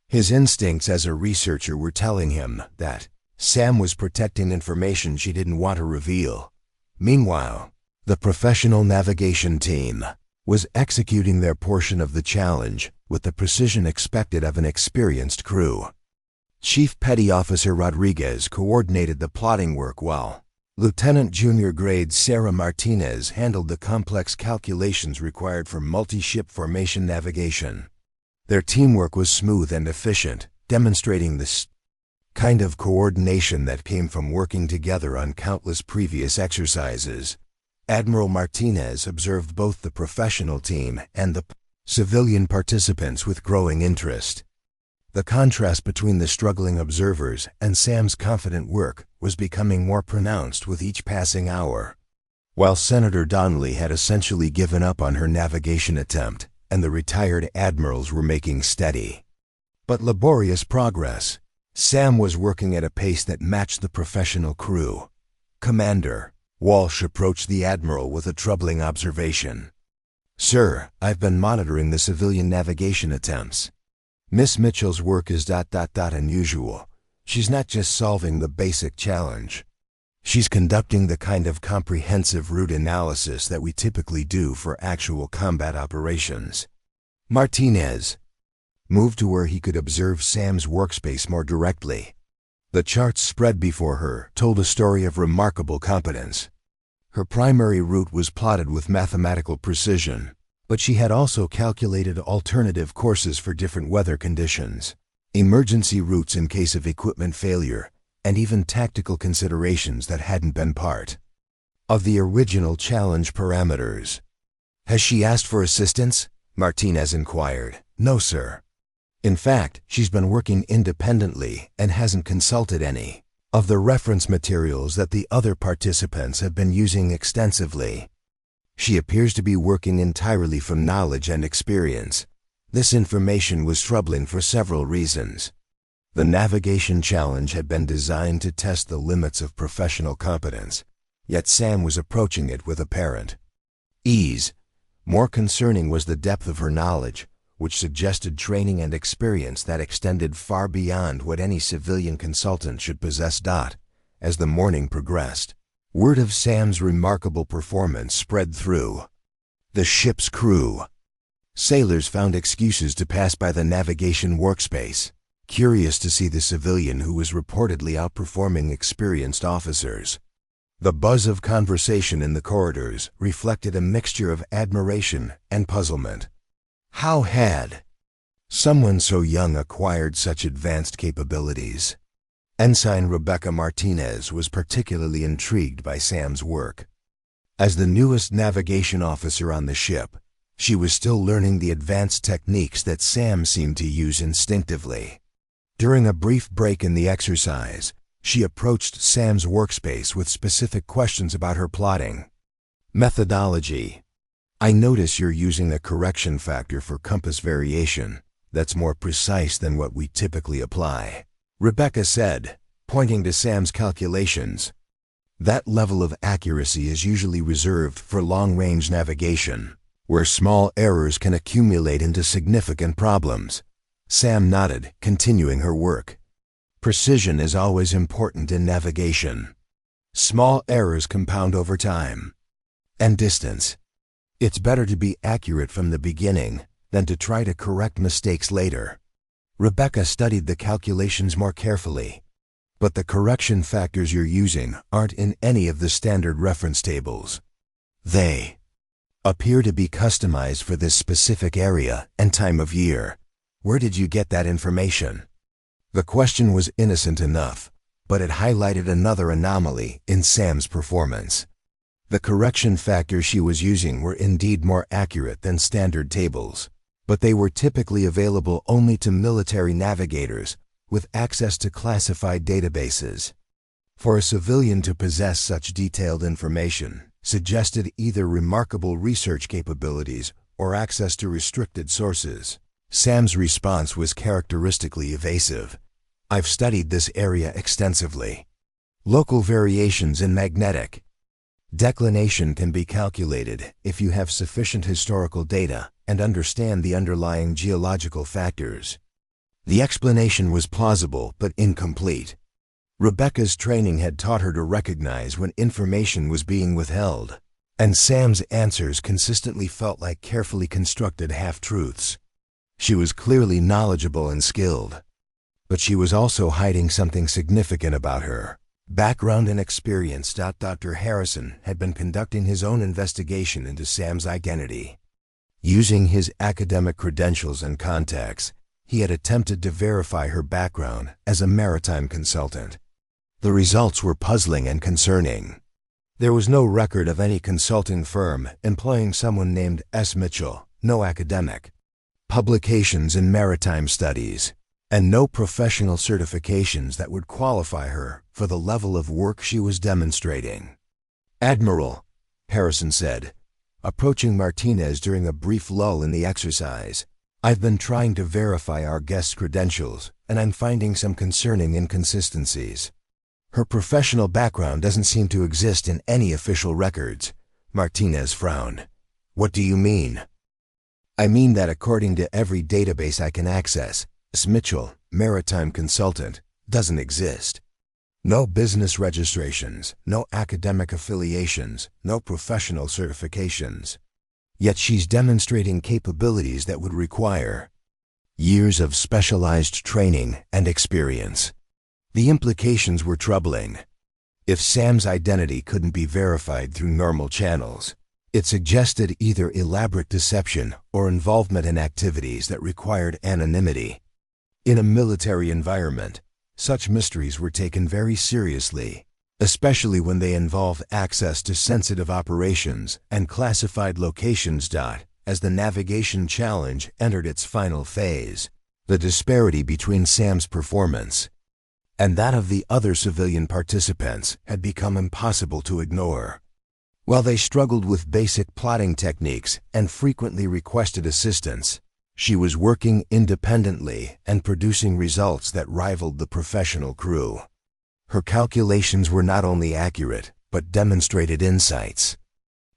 His instincts as a researcher were telling him that Sam was protecting information she didn't want to reveal. Meanwhile, the professional navigation team was executing their portion of the challenge with the precision expected of an experienced crew. Chief Petty Officer Rodriguez coordinated the plotting work while Lieutenant Junior Grade Sarah Martinez handled the complex calculations required for multi-ship formation navigation. Their teamwork was smooth and efficient, demonstrating the kind of coordination that came from working together on countless previous exercises. Admiral Martinez observed both the professional team and the civilian participants with growing interest. The contrast between the struggling observers and Sam's confident work was becoming more pronounced with each passing hour. While Senator Donnelly had essentially given up on her navigation attempt, and the retired admirals were making steady but laborious progress, Sam was working at a pace that matched the professional crew. "Commander," Walsh approached the admiral with a troubling observation. "Sir, I've been monitoring the civilian navigation attempts. Miss Mitchell's work is unusual. She's not just solving the basic challenge. She's conducting the kind of comprehensive route analysis that we typically do for actual combat operations." Martinez moved to where he could observe Sam's workspace more directly. The charts spread before her told a story of remarkable competence. Her primary route was plotted with mathematical precision, but she had also calculated alternative courses for different weather conditions, emergency routes in case of equipment failure, and even tactical considerations that hadn't been part of the original challenge parameters. "Has she asked for assistance?" Martinez inquired. "No, sir. In fact, she's been working independently and hasn't consulted any of the reference materials that the other participants have been using extensively. She appears to be working entirely from knowledge and experience. This information was troubling for several reasons. The navigation challenge had been designed to test the limits of professional competence, yet Sam was approaching it with apparent ease. More concerning was the depth of her knowledge, which suggested training and experience that extended far beyond what any civilian consultant should possess. As the morning progressed, word of Sam's remarkable performance spread through the ship's crew. Sailors found excuses to pass by the navigation workspace, curious to see the civilian who was reportedly outperforming experienced officers. The buzz of conversation in the corridors reflected a mixture of admiration and puzzlement. How had someone so young acquired such advanced capabilities? Ensign Rebecca Martinez was particularly intrigued by Sam's work. As the newest navigation officer on the ship, she was still learning the advanced techniques that Sam seemed to use instinctively. During a brief break in the exercise, she approached Sam's workspace with specific questions about her plotting methodology. "I notice you're using a correction factor for compass variation that's more precise than what we typically apply," Rebecca said, pointing to Sam's calculations. "That level of accuracy is usually reserved for long-range navigation, where small errors can accumulate into significant problems." Sam nodded, continuing her work. "Precision is always important in navigation. Small errors compound over time and distance. It's better to be accurate from the beginning than to try to correct mistakes later. Rebecca studied the calculations more carefully. But the correction factors you're using aren't in any of the standard reference tables. They appear to be customized for this specific area and time of year. Where did you get that information? The question was innocent enough, but it highlighted another anomaly in Sam's performance. The correction factors she was using were indeed more accurate than standard tables, but they were typically available only to military navigators with access to classified databases. For a civilian to possess such detailed information suggested either remarkable research capabilities or access to restricted sources. Sam's response was characteristically evasive. I've studied this area extensively. Local variations in magnetic declination can be calculated if you have sufficient historical data and understand the underlying geological factors. The explanation was plausible but incomplete. Rebecca's training had taught her to recognize when information was being withheld, and Sam's answers consistently felt like carefully constructed half-truths. She was clearly knowledgeable and skilled, but she was also hiding something significant about her. Background and experience. Dr. Harrison had been conducting his own investigation into Sam's identity. Using his academic credentials and contacts, he had attempted to verify her background as a maritime consultant. The results were puzzling and concerning. There was no record of any consulting firm employing someone named S. Mitchell, no academic publications in maritime studies, and no professional certifications that would qualify her for the level of work she was demonstrating. "Admiral," Harrison said, approaching Martinez during a brief lull in the exercise, "I've been trying to verify our guest's credentials, and I'm finding some concerning inconsistencies. Her professional background doesn't seem to exist in any official records." Martinez frowned. "What do you mean?" "I mean that according to every database I can access, S. Mitchell, maritime consultant, doesn't exist. No business registrations, no academic affiliations, no professional certifications. Yet she's demonstrating capabilities that would require years of specialized training and experience." The implications were troubling. If Sam's identity couldn't be verified through normal channels, it suggested either elaborate deception or involvement in activities that required anonymity. In a military environment, such mysteries were taken very seriously, especially when they involved access to sensitive operations and classified locations. As the navigation challenge entered its final phase, the disparity between Sam's performance and that of the other civilian participants had become impossible to ignore. While they struggled with basic plotting techniques and frequently requested assistance, she was working independently and producing results that rivaled the professional crew. Her calculations were not only accurate, but demonstrated insights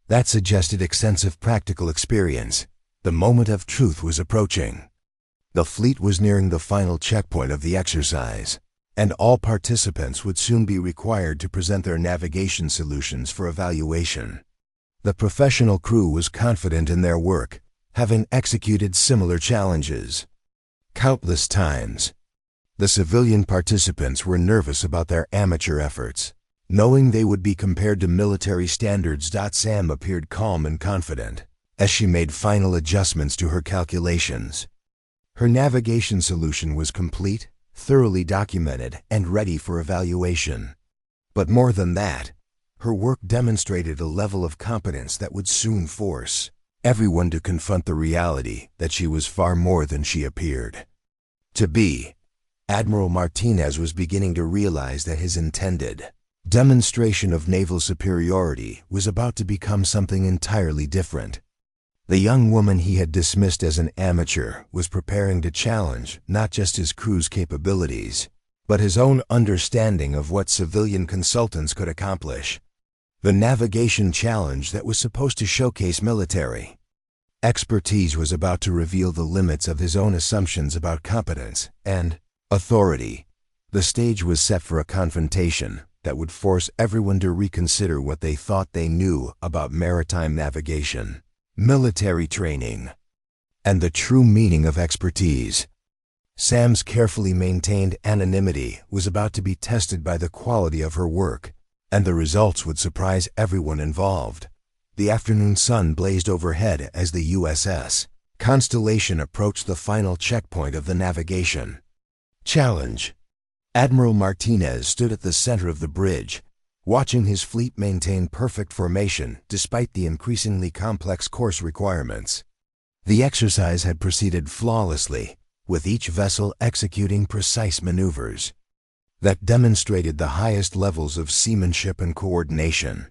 that suggested extensive practical experience. The moment of truth was approaching. The fleet was nearing the final checkpoint of the exercise, and all participants would soon be required to present their navigation solutions for evaluation. The professional crew was confident in their work, having executed similar challenges countless times. The civilian participants were nervous about their amateur efforts, knowing they would be compared to military standards. Sam appeared calm and confident as she made final adjustments to her calculations. Her navigation solution was complete, thoroughly documented, and ready for evaluation. But more than that, her work demonstrated a level of competence that would soon force everyone to confront the reality that she was far more than she appeared to be. Admiral Martinez was beginning to realize that his intended demonstration of naval superiority was about to become something entirely different. The young woman he had dismissed as an amateur was preparing to challenge not just his crew's capabilities, but his own understanding of what civilian consultants could accomplish. The navigation challenge that was supposed to showcase military expertise was about to reveal the limits of his own assumptions about competence and authority. The stage was set for a confrontation that would force everyone to reconsider what they thought they knew about maritime navigation. military training, and the true meaning of expertise. Sam's carefully maintained anonymity was about to be tested by the quality of her work, and the results would surprise everyone involved. The afternoon sun blazed overhead as the USS Constellation approached the final checkpoint of the navigation challenge. Admiral Martinez stood at the center of the bridge, watching his fleet maintain perfect formation despite the increasingly complex course requirements. The exercise had proceeded flawlessly, with each vessel executing precise maneuvers that demonstrated the highest levels of seamanship and coordination.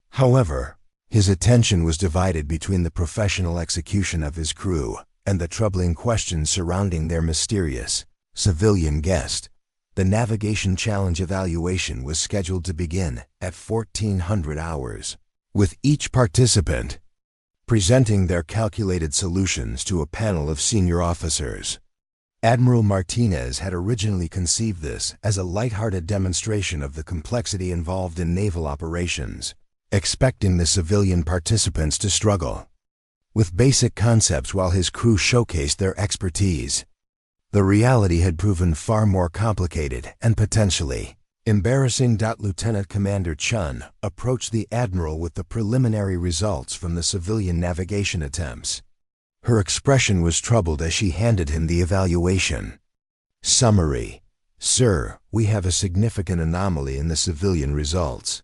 However, his attention was divided between the professional execution of his crew and the troubling questions surrounding their mysterious civilian guest. The navigation challenge evaluation was scheduled to begin at 1400 hours, with each participant presenting their calculated solutions to a panel of senior officers. Admiral Martinez had originally conceived this as a lighthearted demonstration of the complexity involved in naval operations, expecting the civilian participants to struggle with basic concepts while his crew showcased their expertise. The reality had proven far more complicated and potentially embarrassing. Lieutenant Commander Chun approached the Admiral with the preliminary results from the civilian navigation attempts. Her expression was troubled as she handed him the evaluation. Summary: Sir, we have a significant anomaly in the civilian results.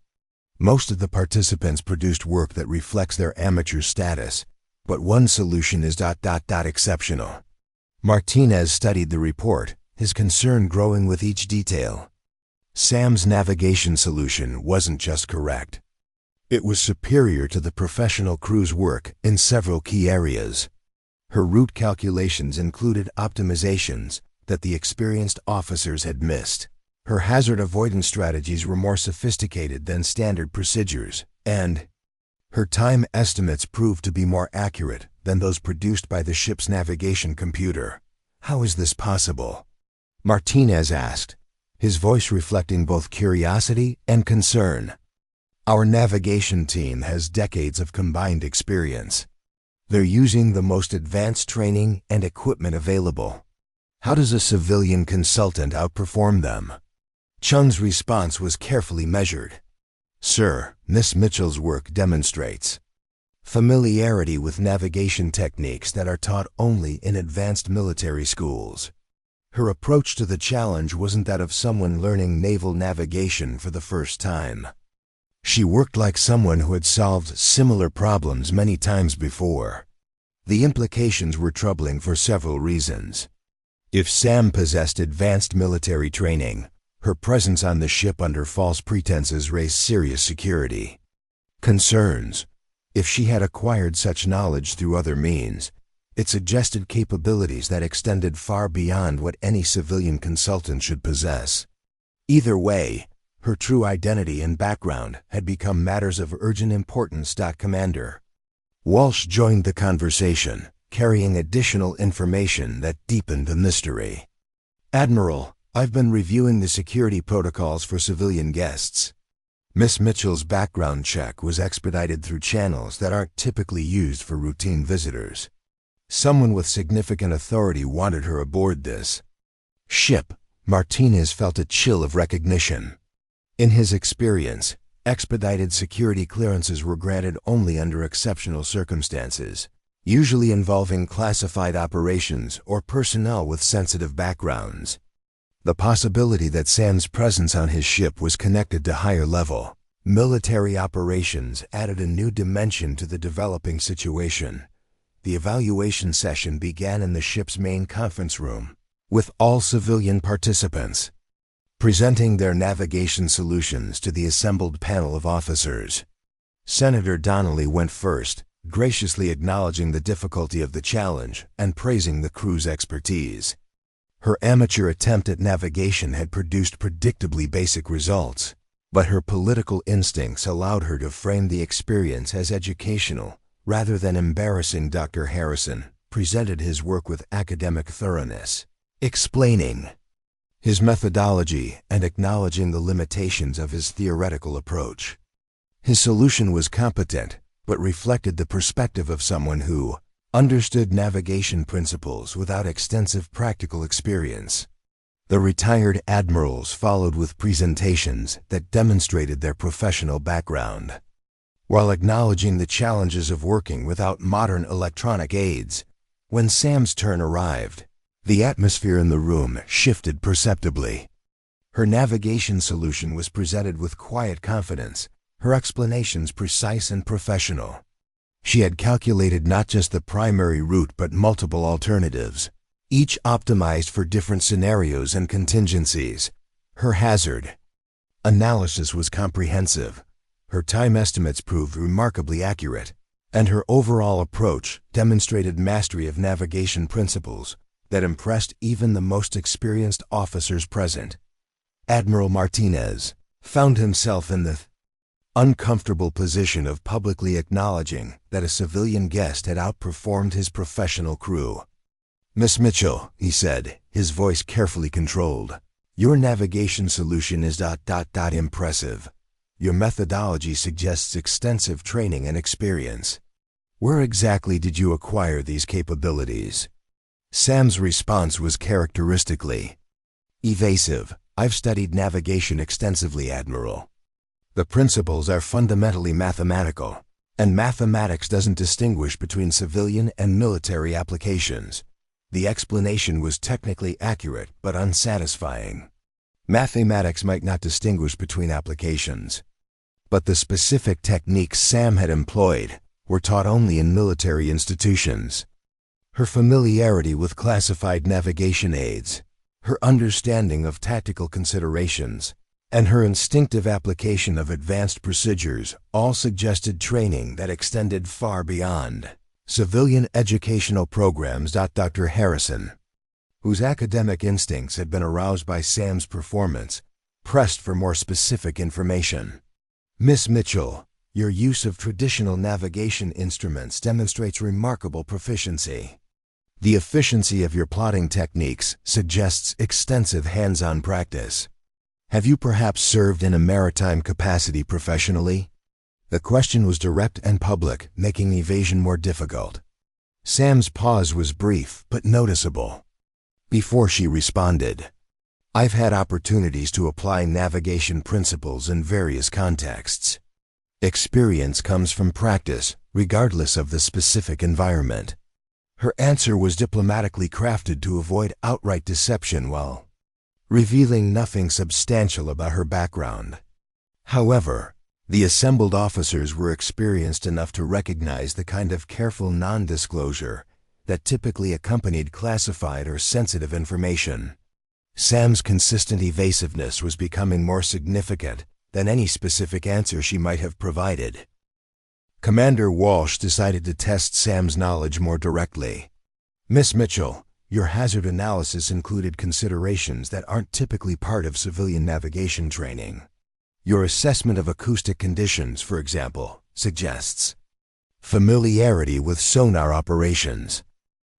Most of the participants produced work that reflects their amateur status, but one solution is exceptional. Martinez studied the report, his concern growing with each detail. Sam's navigation solution wasn't just correct. It was superior to the professional crew's work in several key areas. Her route calculations included optimizations that the experienced officers had missed. Her hazard avoidance strategies were more sophisticated than standard procedures, and her time estimates proved to be more accurate than those produced by the ship's navigation computer. How is this possible? Martinez asked, his voice reflecting both curiosity and concern. Our navigation team has decades of combined experience. They're using the most advanced training and equipment available. How does a civilian consultant outperform them? Chun's response was carefully measured. Sir, Miss Mitchell's work demonstrates familiarity with navigation techniques that are taught only in advanced military schools. Her approach to the challenge wasn't that of someone learning naval navigation for the first time. She worked like someone who had solved similar problems many times before. The implications were troubling for several reasons. If Sam possessed advanced military training, her presence on the ship under false pretenses raised serious security concerns. If she had acquired such knowledge through other means, it suggested capabilities that extended far beyond what any civilian consultant should possess. Either way, her true identity and background had become matters of urgent importance. Commander Walsh joined the conversation, carrying additional information that deepened the mystery. Admiral, I've been reviewing the security protocols for civilian guests. Miss Mitchell's background check was expedited through channels that aren't typically used for routine visitors. Someone with significant authority wanted her aboard this ship. Martinez felt a chill of recognition. In his experience, expedited security clearances were granted only under exceptional circumstances, usually involving classified operations or personnel with sensitive backgrounds. The possibility that Sam's presence on his ship was connected to higher-level military operations added a new dimension to the developing situation. The evaluation session began in the ship's main conference room, with all civilian participants presenting their navigation solutions to the assembled panel of officers. Senator Donnelly went first, graciously acknowledging the difficulty of the challenge and praising the crew's expertise. Her amateur attempt at navigation had produced predictably basic results, but her political instincts allowed her to frame the experience as educational rather than embarrassing. Dr. Harrison presented his work with academic thoroughness, explaining his methodology and acknowledging the limitations of his theoretical approach. His solution was competent, but reflected the perspective of someone who understood navigation principles without extensive practical experience. The retired admirals followed with presentations that demonstrated their professional background. While acknowledging the challenges of working without modern electronic aids, when Sam's turn arrived, the atmosphere in the room shifted perceptibly. Her navigation solution was presented with quiet confidence, her explanations precise and professional. She had calculated not just the primary route but multiple alternatives, each optimized for different scenarios and contingencies. Her hazard analysis was comprehensive. Her time estimates proved remarkably accurate, and her overall approach demonstrated mastery of navigation principles that impressed even the most experienced officers present. Admiral Martinez found himself in the uncomfortable position of publicly acknowledging that a civilian guest had outperformed his professional crew. "Miss Mitchell," he said, his voice carefully controlled, "your navigation solution is impressive. Your methodology suggests extensive training and experience. Where exactly did you acquire these capabilities?" Sam's response was characteristically evasive. "I've studied navigation extensively, Admiral. The principles are fundamentally mathematical, and mathematics doesn't distinguish between civilian and military applications." The explanation was technically accurate but unsatisfying. Mathematics might not distinguish between applications, but the specific techniques Sam had employed were taught only in military institutions. Her familiarity with classified navigation aids, her understanding of tactical considerations, and her instinctive application of advanced procedures all suggested training that extended far beyond civilian educational programs. Dr. Harrison, whose academic instincts had been aroused by Sam's performance, pressed for more specific information. "Miss Mitchell, your use of traditional navigation instruments demonstrates remarkable proficiency. The efficiency of your plotting techniques suggests extensive hands-on practice. Have you perhaps served in a maritime capacity professionally?" The question was direct and public, making evasion more difficult. Sam's pause was brief but noticeable. Before she responded, "I've had opportunities to apply navigation principles in various contexts. Experience comes from practice, regardless of the specific environment." Her answer was diplomatically crafted to avoid outright deception while revealing nothing substantial about her background. However, the assembled officers were experienced enough to recognize the kind of careful non-disclosure that typically accompanied classified or sensitive information. Sam's consistent evasiveness was becoming more significant than any specific answer she might have provided. Commander Walsh decided to test Sam's knowledge more directly. "Miss Mitchell, your hazard analysis included considerations that aren't typically part of civilian navigation training. Your assessment of acoustic conditions, for example, suggests familiarity with sonar operations.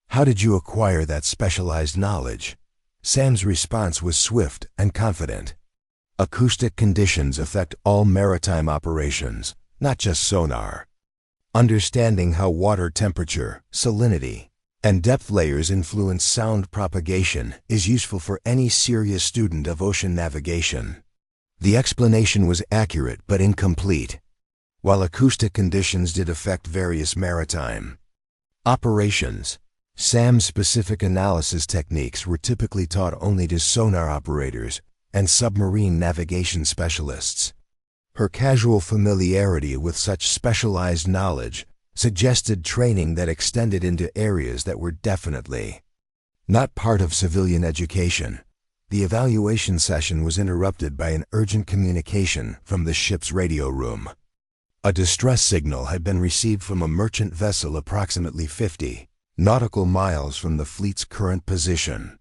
How did you acquire that specialized knowledge?" Sam's response was swift and confident. "Acoustic conditions affect all maritime operations, not just sonar. Understanding how water temperature, salinity, and depth layers influence sound propagation is useful for any serious student of ocean navigation." The explanation was accurate but incomplete. While acoustic conditions did affect various maritime operations, Sam's specific analysis techniques were typically taught only to sonar operators and submarine navigation specialists. Her casual familiarity with such specialized knowledge suggested training that extended into areas that were definitely not part of civilian education. The evaluation session was interrupted by an urgent communication from the ship's radio room. A distress signal had been received from a merchant vessel approximately 50 nautical miles from the fleet's current position.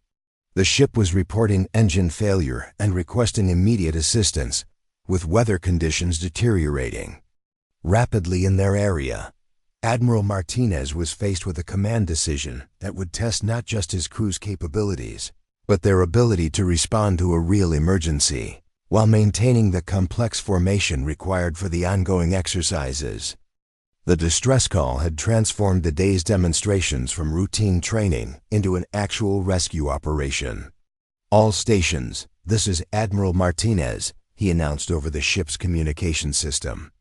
The ship was reporting engine failure and requesting immediate assistance, with weather conditions deteriorating rapidly in their area. Admiral Martinez was faced with a command decision that would test not just his crew's capabilities, but their ability to respond to a real emergency, while maintaining the complex formation required for the ongoing exercises. The distress call had transformed the day's demonstrations from routine training into an actual rescue operation. "All stations, this is Admiral Martinez," he announced over the ship's communication system.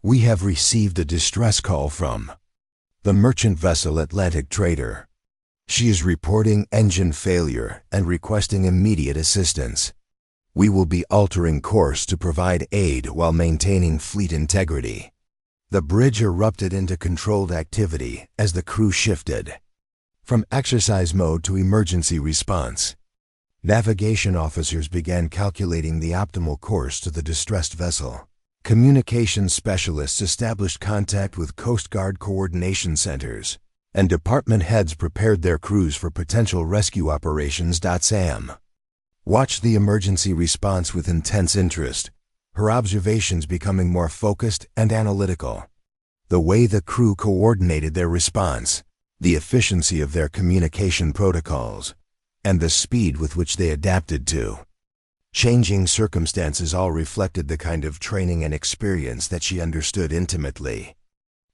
"We have received a distress call from the merchant vessel Atlantic Trader. She is reporting engine failure and requesting immediate assistance. We will be altering course to provide aid while maintaining fleet integrity." The bridge erupted into controlled activity as the crew shifted from exercise mode to emergency response. Navigation officers began calculating the optimal course to the distressed vessel. Communications specialists established contact with Coast Guard coordination centers, and department heads prepared their crews for potential rescue operations. Sam watched the emergency response with intense interest, her observations becoming more focused and analytical. The way the crew coordinated their response, the efficiency of their communication protocols, and the speed with which they adapted to changing circumstances all reflected the kind of training and experience that she understood intimately.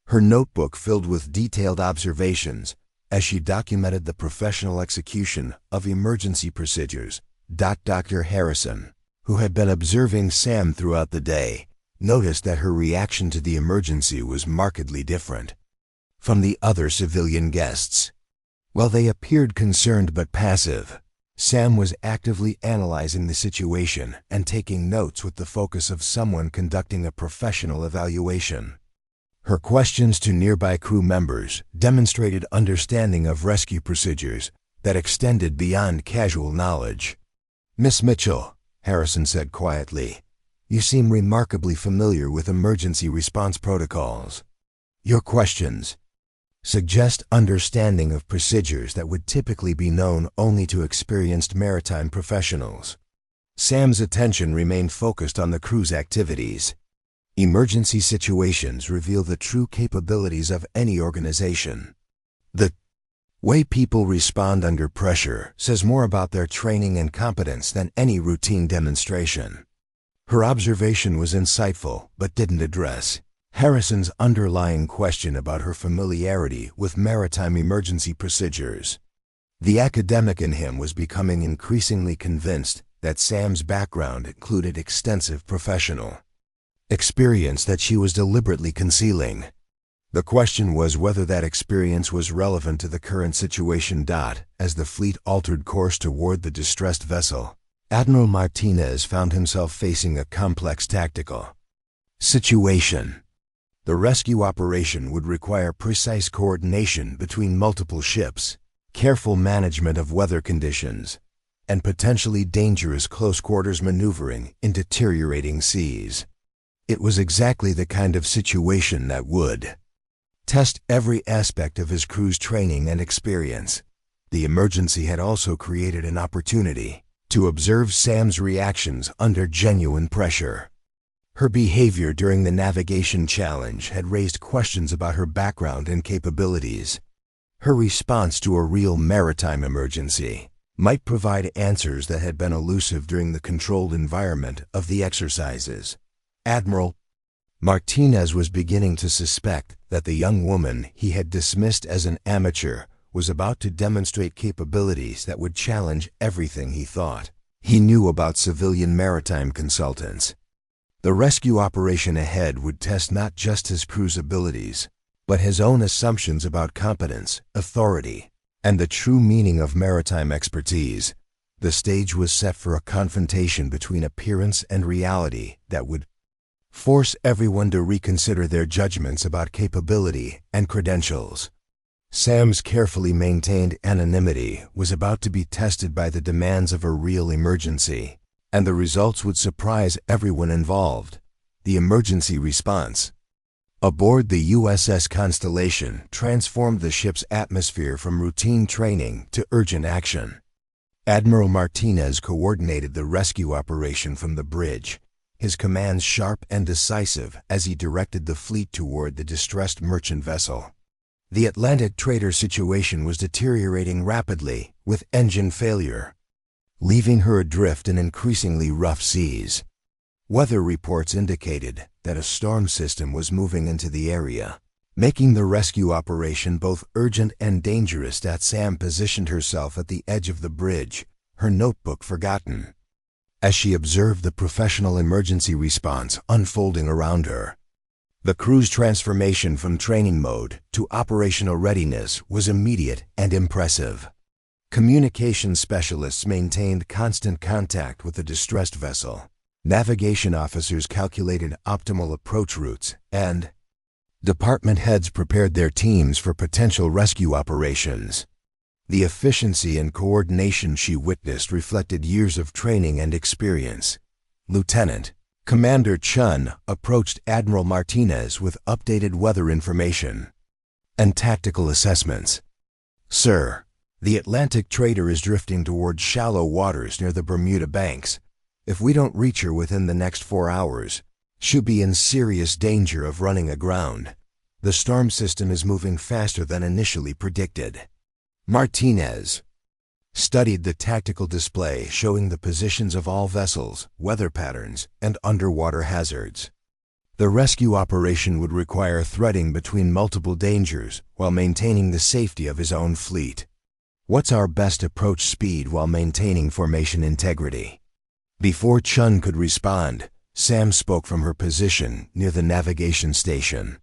Her notebook filled with detailed observations as she documented the professional execution of emergency procedures. Dr. Harrison, who had been observing Sam throughout the day, noticed that her reaction to the emergency was markedly different from the other civilian guests. While they appeared concerned but passive, Sam was actively analyzing the situation and taking notes with the focus of someone conducting a professional evaluation. Her questions to nearby crew members demonstrated understanding of rescue procedures that extended beyond casual knowledge. "Miss Mitchell," Harrison said quietly, "you seem remarkably familiar with emergency response protocols. Your questions suggest understanding of procedures that would typically be known only to experienced maritime professionals." Sam's attention remained focused on the crew's activities. Emergency situations reveal the true capabilities of any organization. The way people respond under pressure says more about their training and competence than any routine demonstration. Her observation was insightful but didn't address Harrison's underlying question about her familiarity with maritime emergency procedures. The academic in him was becoming increasingly convinced that Sam's background included extensive professional experience that she was deliberately concealing. The question was whether that experience was relevant to the current situation. As the fleet altered course toward the distressed vessel, Admiral Martinez found himself facing a complex tactical situation. The rescue operation would require precise coordination between multiple ships, careful management of weather conditions, and potentially dangerous close-quarters maneuvering in deteriorating seas. It was exactly the kind of situation that would test every aspect of his crew's training and experience. The emergency had also created an opportunity to observe Sam's reactions under genuine pressure. Her behavior during the navigation challenge had raised questions about her background and capabilities. Her response to a real maritime emergency might provide answers that had been elusive during the controlled environment of the exercises. Admiral Martinez was beginning to suspect that the young woman he had dismissed as an amateur was about to demonstrate capabilities that would challenge everything he thought he knew about civilian maritime consultants. The rescue operation ahead would test not just his crew's abilities, but his own assumptions about competence, authority, and the true meaning of maritime expertise. The stage was set for a confrontation between appearance and reality that would force everyone to reconsider their judgments about capability and credentials. Sam's carefully maintained anonymity was about to be tested by the demands of a real emergency, and the results would surprise everyone involved. The emergency response aboard the USS Constellation transformed the ship's atmosphere from routine training to urgent action. Admiral Martinez coordinated the rescue operation from the bridge, his commands sharp and decisive as he directed the fleet toward the distressed merchant vessel. The Atlantic Trader situation was deteriorating rapidly, with engine failure leaving her adrift in increasingly rough seas. Weather reports indicated that a storm system was moving into the area, making the rescue operation both urgent and dangerous. Sam positioned herself at the edge of the bridge, her notebook forgotten. As she observed the professional emergency response unfolding around her, the crew's transformation from training mode to operational readiness was immediate and impressive. Communication specialists maintained constant contact with the distressed vessel. Navigation officers calculated optimal approach routes, and department heads prepared their teams for potential rescue operations. The efficiency and coordination she witnessed reflected years of training and experience. Lieutenant Commander Chun approached Admiral Martinez with updated weather information and tactical assessments. "Sir, the Atlantic trader is drifting towards shallow waters near the Bermuda Banks. If we don't reach her within the next 4 hours, she'll be in serious danger of running aground. The storm system is moving faster than initially predicted." Martinez studied the tactical display showing the positions of all vessels, weather patterns, and underwater hazards. The rescue operation would require threading between multiple dangers while maintaining the safety of his own fleet. "What's our best approach speed while maintaining formation integrity?" Before Chun could respond, Sam spoke from her position near the navigation station.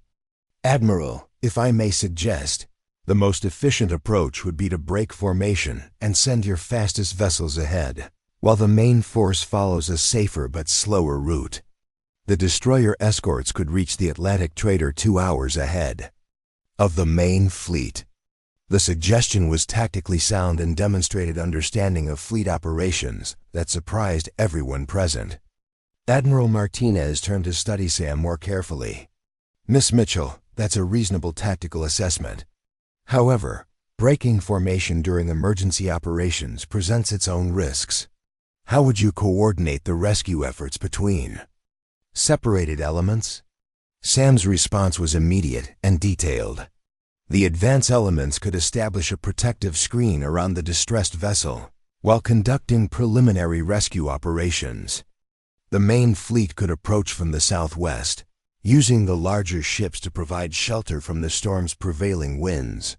"Admiral, if I may suggest, the most efficient approach would be to break formation and send your fastest vessels ahead, while the main force follows a safer but slower route. The destroyer escorts could reach the Atlantic trader 2 hours ahead of the main fleet." The suggestion was tactically sound and demonstrated understanding of fleet operations that surprised everyone present. Admiral Martinez turned to study Sam more carefully. "Miss Mitchell, that's a reasonable tactical assessment. However, breaking formation during emergency operations presents its own risks. How would you coordinate the rescue efforts between separated elements?" Sam's response was immediate and detailed. The advance elements could establish a protective screen around the distressed vessel while conducting preliminary rescue operations. The main fleet could approach from the southwest, using the larger ships to provide shelter from the storm's prevailing winds.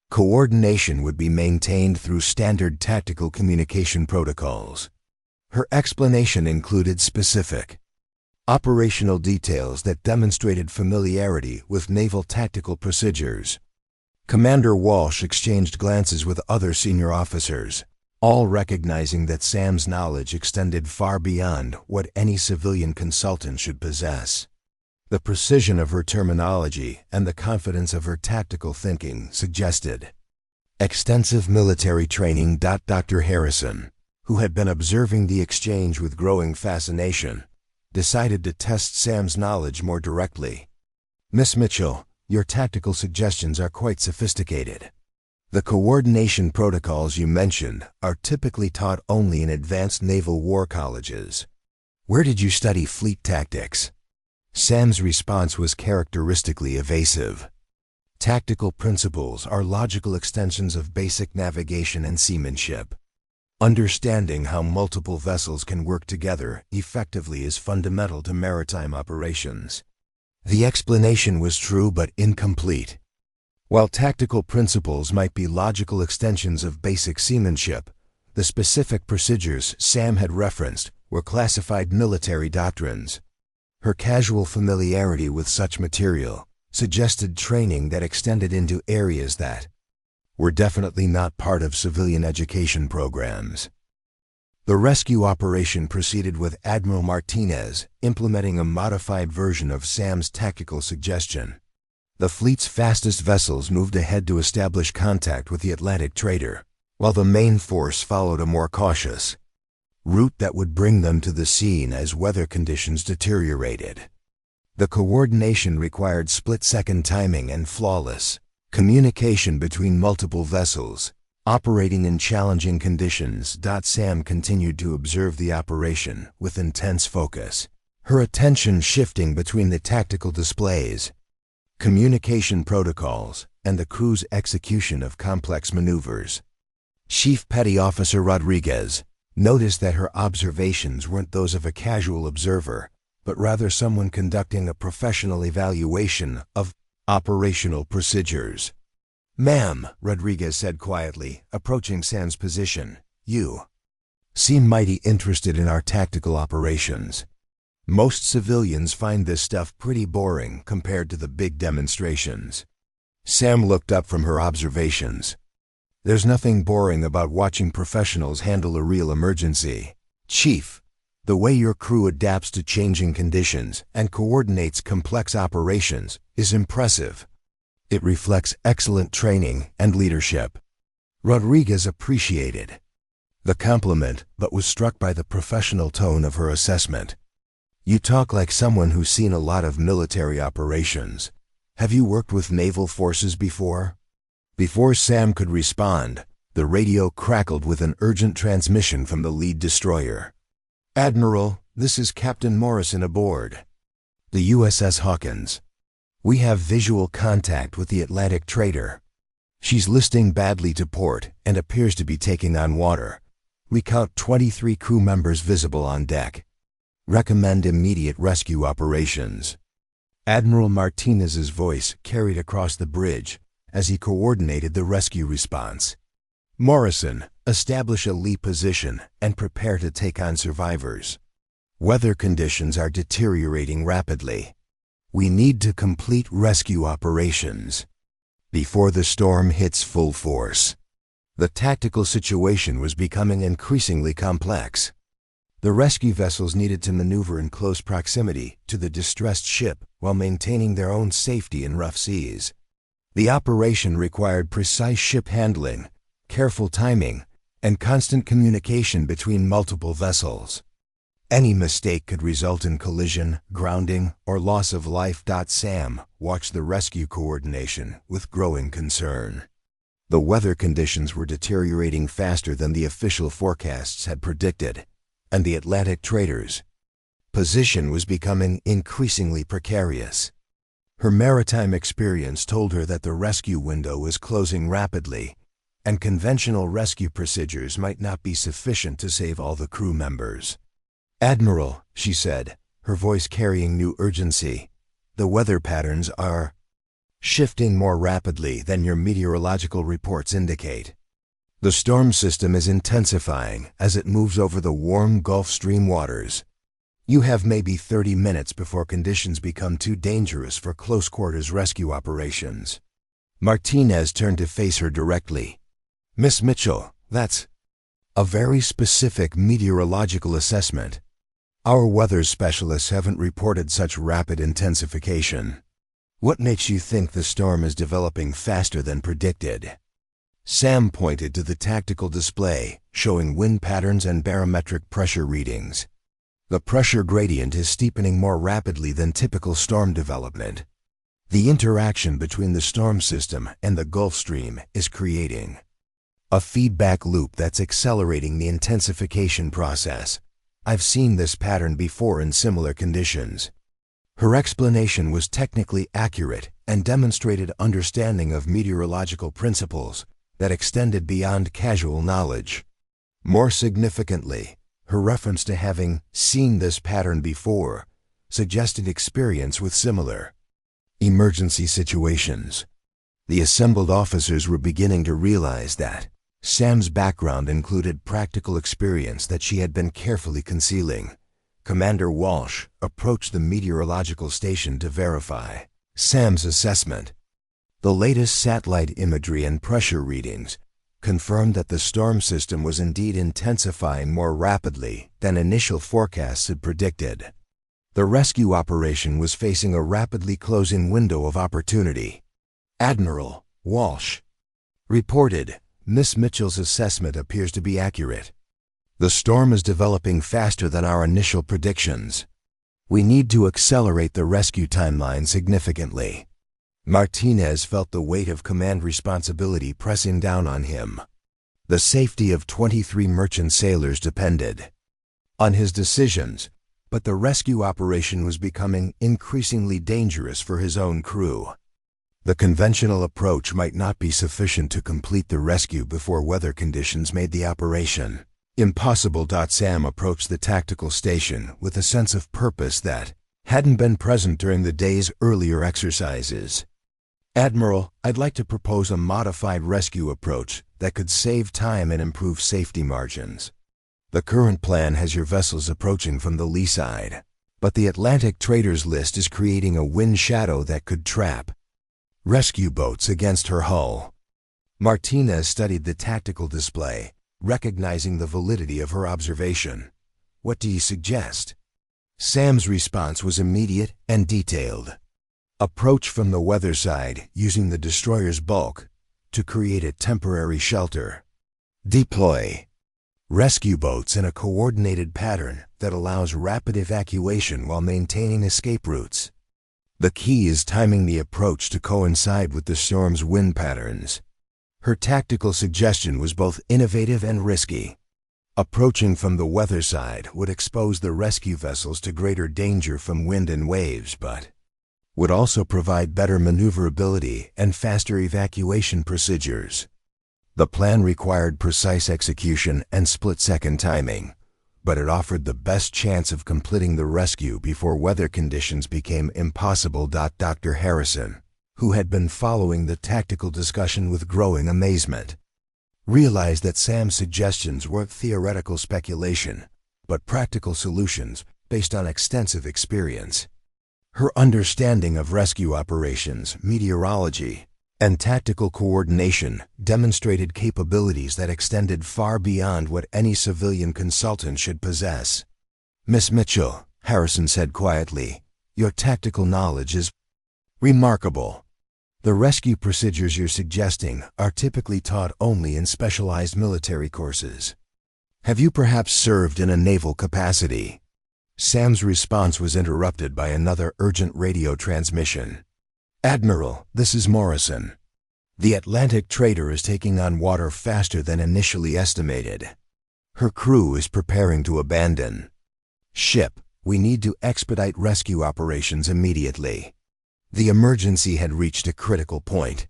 Coordination would be maintained through standard tactical communication protocols. Her explanation included specific operational details that demonstrated familiarity with naval tactical procedures. Commander Walsh exchanged glances with other senior officers, all recognizing that Sam's knowledge extended far beyond what any civilian consultant should possess. The precision of her terminology and the confidence of her tactical thinking suggested extensive military training. Dr. Harrison, who had been observing the exchange with growing fascination, decided to test Sam's knowledge more directly. "Miss Mitchell, your tactical suggestions are quite sophisticated. The coordination protocols you mentioned are typically taught only in advanced naval war colleges. Where did you study fleet tactics?" Sam's response was characteristically evasive. "Tactical principles are logical extensions of basic navigation and seamanship. Understanding how multiple vessels can work together effectively is fundamental to maritime operations." The explanation was true but incomplete. While tactical principles might be logical extensions of basic seamanship, the specific procedures Sam had referenced were classified military doctrines. Her casual familiarity with such material suggested training that extended into areas that were definitely not part of civilian education programs. The rescue operation proceeded with Admiral Martinez implementing a modified version of Sam's tactical suggestion. The fleet's fastest vessels moved ahead to establish contact with the Atlantic trader, while the main force followed a more cautious route that would bring them to the scene as weather conditions deteriorated. The coordination required split-second timing and flawless communication between multiple vessels, operating in challenging conditions. Sam continued to observe the operation with intense focus, her attention shifting between the tactical displays, communication protocols, and the crew's execution of complex maneuvers. Chief Petty Officer Rodriguez noticed that her observations weren't those of a casual observer, but rather someone conducting a professional evaluation of Operational procedures. "Ma'am," Rodriguez said quietly, approaching Sam's position, "you seem mighty interested in our tactical operations. Most civilians find this stuff pretty boring compared to the big demonstrations." Sam looked up from her observations. "There's nothing boring about watching professionals handle a real emergency. Chief, the way your crew adapts to changing conditions and coordinates complex operations is impressive. It reflects excellent training and leadership." Rodriguez appreciated the compliment, but was struck by the professional tone of her assessment. "You talk like someone who's seen a lot of military operations. Have you worked with naval forces before?" Before Sam could respond, the radio crackled with an urgent transmission from the lead destroyer. "Admiral, this is Captain Morrison aboard the USS Hawkins. We have visual contact with the Atlantic trader. She's listing badly to port and appears to be taking on water. We count 23 crew members visible on deck. Recommend immediate rescue operations." Admiral Martinez's voice carried across the bridge as he coordinated the rescue response. "Morrison, establish a lee position and prepare to take on survivors. Weather conditions are deteriorating rapidly. We need to complete rescue operations before the storm hits full force." The tactical situation was becoming increasingly complex. The rescue vessels needed to maneuver in close proximity to the distressed ship while maintaining their own safety in rough seas. The operation required precise ship handling, careful timing, and constant communication between multiple vessels. Any mistake could result in collision, grounding, or loss of life. Sam watched the rescue coordination with growing concern. The weather conditions were deteriorating faster than the official forecasts had predicted, and the Atlantic trader's position was becoming increasingly precarious. Her maritime experience told her that the rescue window was closing rapidly, and conventional rescue procedures might not be sufficient to save all the crew members. "Admiral," she said, her voice carrying new urgency, "the weather patterns are shifting more rapidly than your meteorological reports indicate. The storm system is intensifying as it moves over the warm Gulf Stream waters. You have maybe 30 minutes before conditions become too dangerous for close-quarters rescue operations." Martinez turned to face her directly. "Miss Mitchell, that's a very specific meteorological assessment. Our weather specialists haven't reported such rapid intensification. What makes you think the storm is developing faster than predicted?" Sam pointed to the tactical display, showing wind patterns and barometric pressure readings. "The pressure gradient is steepening more rapidly than typical storm development. The interaction between the storm system and the Gulf Stream is creating a feedback loop that's accelerating the intensification process. I've seen this pattern before in similar conditions." Her explanation was technically accurate and demonstrated understanding of meteorological principles that extended beyond casual knowledge. More significantly, her reference to having seen this pattern before suggested experience with similar emergency situations. The assembled officers were beginning to realize that Sam's background included practical experience that she had been carefully concealing. Commander Walsh approached the meteorological station to verify Sam's assessment. The latest satellite imagery and pressure readings confirmed that the storm system was indeed intensifying more rapidly than initial forecasts had predicted. The rescue operation was facing a rapidly closing window of opportunity. "Admiral," Walsh reported, "Miss Mitchell's assessment appears to be accurate. The storm is developing faster than our initial predictions. We need to accelerate the rescue timeline significantly." Martinez felt the weight of command responsibility pressing down on him. The safety of 23 merchant sailors depended on his decisions, but the rescue operation was becoming increasingly dangerous for his own crew. The conventional approach might not be sufficient to complete the rescue before weather conditions made the operation impossible. Sam approached the tactical station with a sense of purpose that hadn't been present during the day's earlier exercises. Admiral, I'd like to propose a modified rescue approach that could save time and improve safety margins. The current plan has your vessels approaching from the lee side, but the Atlantic Traders List is creating a wind shadow that could trap rescue boats against her hull. Martinez studied the tactical display, recognizing the validity of her observation. What do you suggest? Sam's response was immediate and detailed. Approach from the weather side using the destroyer's bulk to create a temporary shelter. Deploy rescue boats in a coordinated pattern that allows rapid evacuation while maintaining escape routes. The key is timing the approach to coincide with the storm's wind patterns. Her tactical suggestion was both innovative and risky. Approaching from the weather side would expose the rescue vessels to greater danger from wind and waves, but would also provide better maneuverability and faster evacuation procedures. The plan required precise execution and split-second timing, but it offered the best chance of completing the rescue before weather conditions became impossible. Dr. Harrison, who had been following the tactical discussion with growing amazement, realized that Sam's suggestions weren't theoretical speculation, but practical solutions based on extensive experience. Her understanding of rescue operations, meteorology, and tactical coordination demonstrated capabilities that extended far beyond what any civilian consultant should possess. Miss Mitchell, Harrison said quietly, your tactical knowledge is remarkable. The rescue procedures you're suggesting are typically taught only in specialized military courses. Have you perhaps served in a naval capacity? Sam's response was interrupted by another urgent radio transmission. Admiral, this is Morrison. The Atlantic Trader is taking on water faster than initially estimated. Her crew is preparing to abandon ship. We need to expedite rescue operations immediately. The emergency had reached a critical point.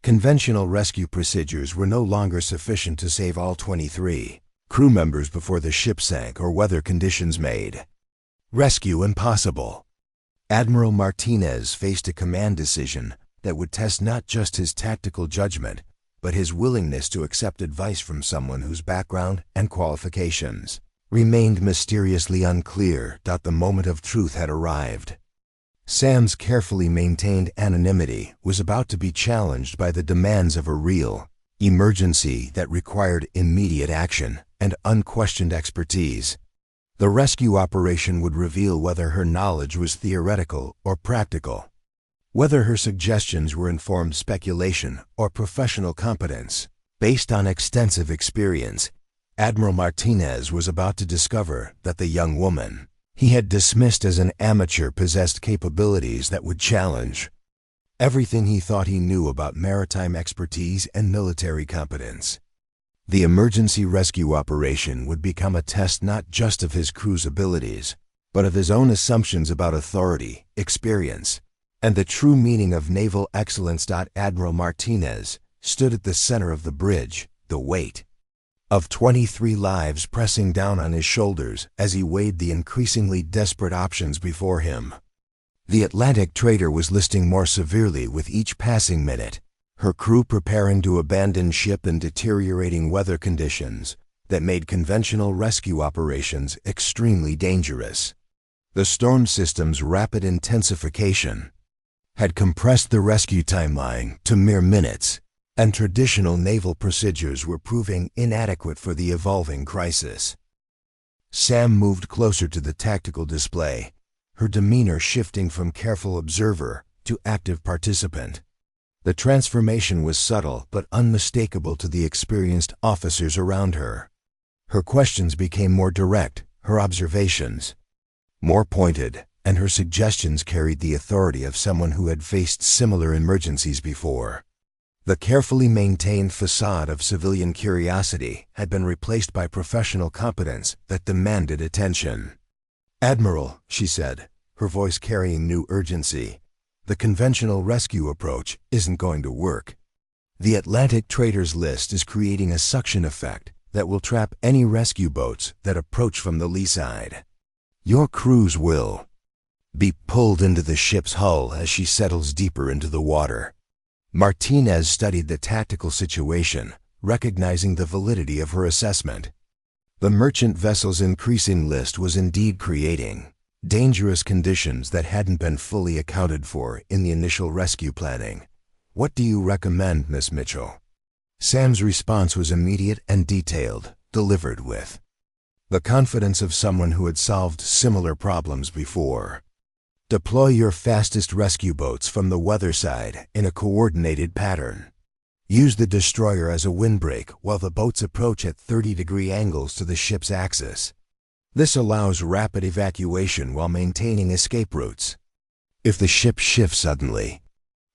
Conventional rescue procedures were no longer sufficient to save all 23 crew members before the ship sank or weather conditions made rescue impossible. Admiral Martinez faced a command decision that would test not just his tactical judgment, but his willingness to accept advice from someone whose background and qualifications remained mysteriously unclear. The moment of truth had arrived. Sam's carefully maintained anonymity was about to be challenged by the demands of a real emergency that required immediate action and unquestioned expertise. The rescue operation would reveal whether her knowledge was theoretical or practical, whether her suggestions were informed speculation or professional competence. Based on extensive experience, Admiral Martinez was about to discover that the young woman he had dismissed as an amateur possessed capabilities that would challenge everything he thought he knew about maritime expertise and military competence. The emergency rescue operation would become a test not just of his crew's abilities, but of his own assumptions about authority, experience, and the true meaning of naval excellence. Admiral Martinez stood at the center of the bridge, the weight of 23 lives pressing down on his shoulders as he weighed the increasingly desperate options before him. The Atlantic Trader was listing more severely with each passing minute, her crew preparing to abandon ship in deteriorating weather conditions that made conventional rescue operations extremely dangerous. The storm system's rapid intensification had compressed the rescue timeline to mere minutes, and traditional naval procedures were proving inadequate for the evolving crisis. Sam moved closer to the tactical display, her demeanor shifting from careful observer to active participant. The transformation was subtle but unmistakable to the experienced officers around her. Her questions became more direct, her observations more pointed, and her suggestions carried the authority of someone who had faced similar emergencies before. The carefully maintained facade of civilian curiosity had been replaced by professional competence that demanded attention. "Admiral," she said, her voice carrying new urgency, "the conventional rescue approach isn't going to work. The Atlantic Traders List is creating a suction effect that will trap any rescue boats that approach from the lee side. Your crews will be pulled into the ship's hull as she settles deeper into the water. Martinez studied the tactical situation, recognizing the validity of her assessment. The merchant vessel's increasing list was indeed creating dangerous conditions that hadn't been fully accounted for in the initial rescue planning. "What do you recommend, Miss Mitchell?" Sam's response was immediate and detailed, delivered with the confidence of someone who had solved similar problems before. "Deploy your fastest rescue boats from the weather side in a coordinated pattern. Use the destroyer as a windbreak while the boats approach at 30-degree angles to the ship's axis. This allows rapid evacuation while maintaining escape routes. If the ship shifts suddenly..."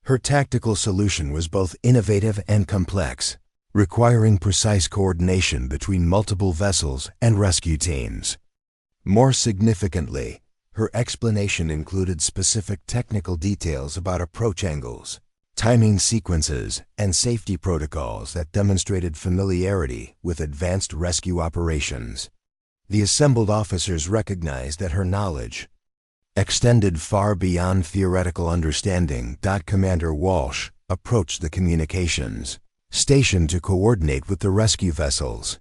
Her tactical solution was both innovative and complex, requiring precise coordination between multiple vessels and rescue teams. More significantly, her explanation included specific technical details about approach angles, timing sequences, and safety protocols that demonstrated familiarity with advanced rescue operations. The assembled officers recognized that her knowledge extended far beyond theoretical understanding. Commander Walsh approached the communications station to coordinate with the rescue vessels.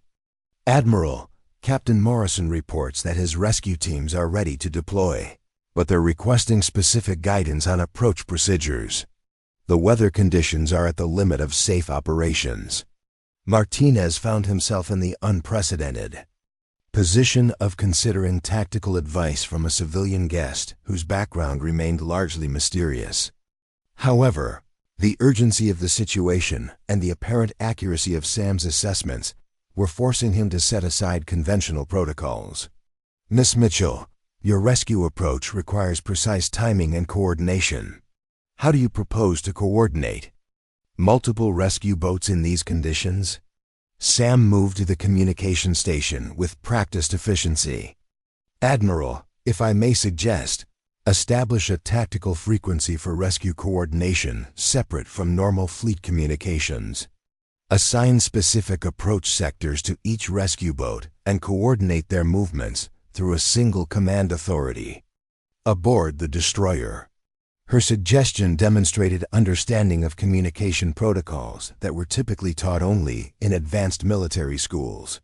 "Admiral, Captain Morrison reports that his rescue teams are ready to deploy, but they're requesting specific guidance on approach procedures. The weather conditions are at the limit of safe operations." Martinez found himself in the unprecedented position of considering tactical advice from a civilian guest whose background remained largely mysterious. However, the urgency of the situation and the apparent accuracy of Sam's assessments were forcing him to set aside conventional protocols. "Miss Mitchell, your rescue approach requires precise timing and coordination. How do you propose to coordinate multiple rescue boats in these conditions?" Sam moved to the communication station with practiced efficiency. "Admiral, if I may suggest, establish a tactical frequency for rescue coordination separate from normal fleet communications. Assign specific approach sectors to each rescue boat and coordinate their movements through a single command authority aboard the destroyer." Her suggestion demonstrated understanding of communication protocols that were typically taught only in advanced military schools.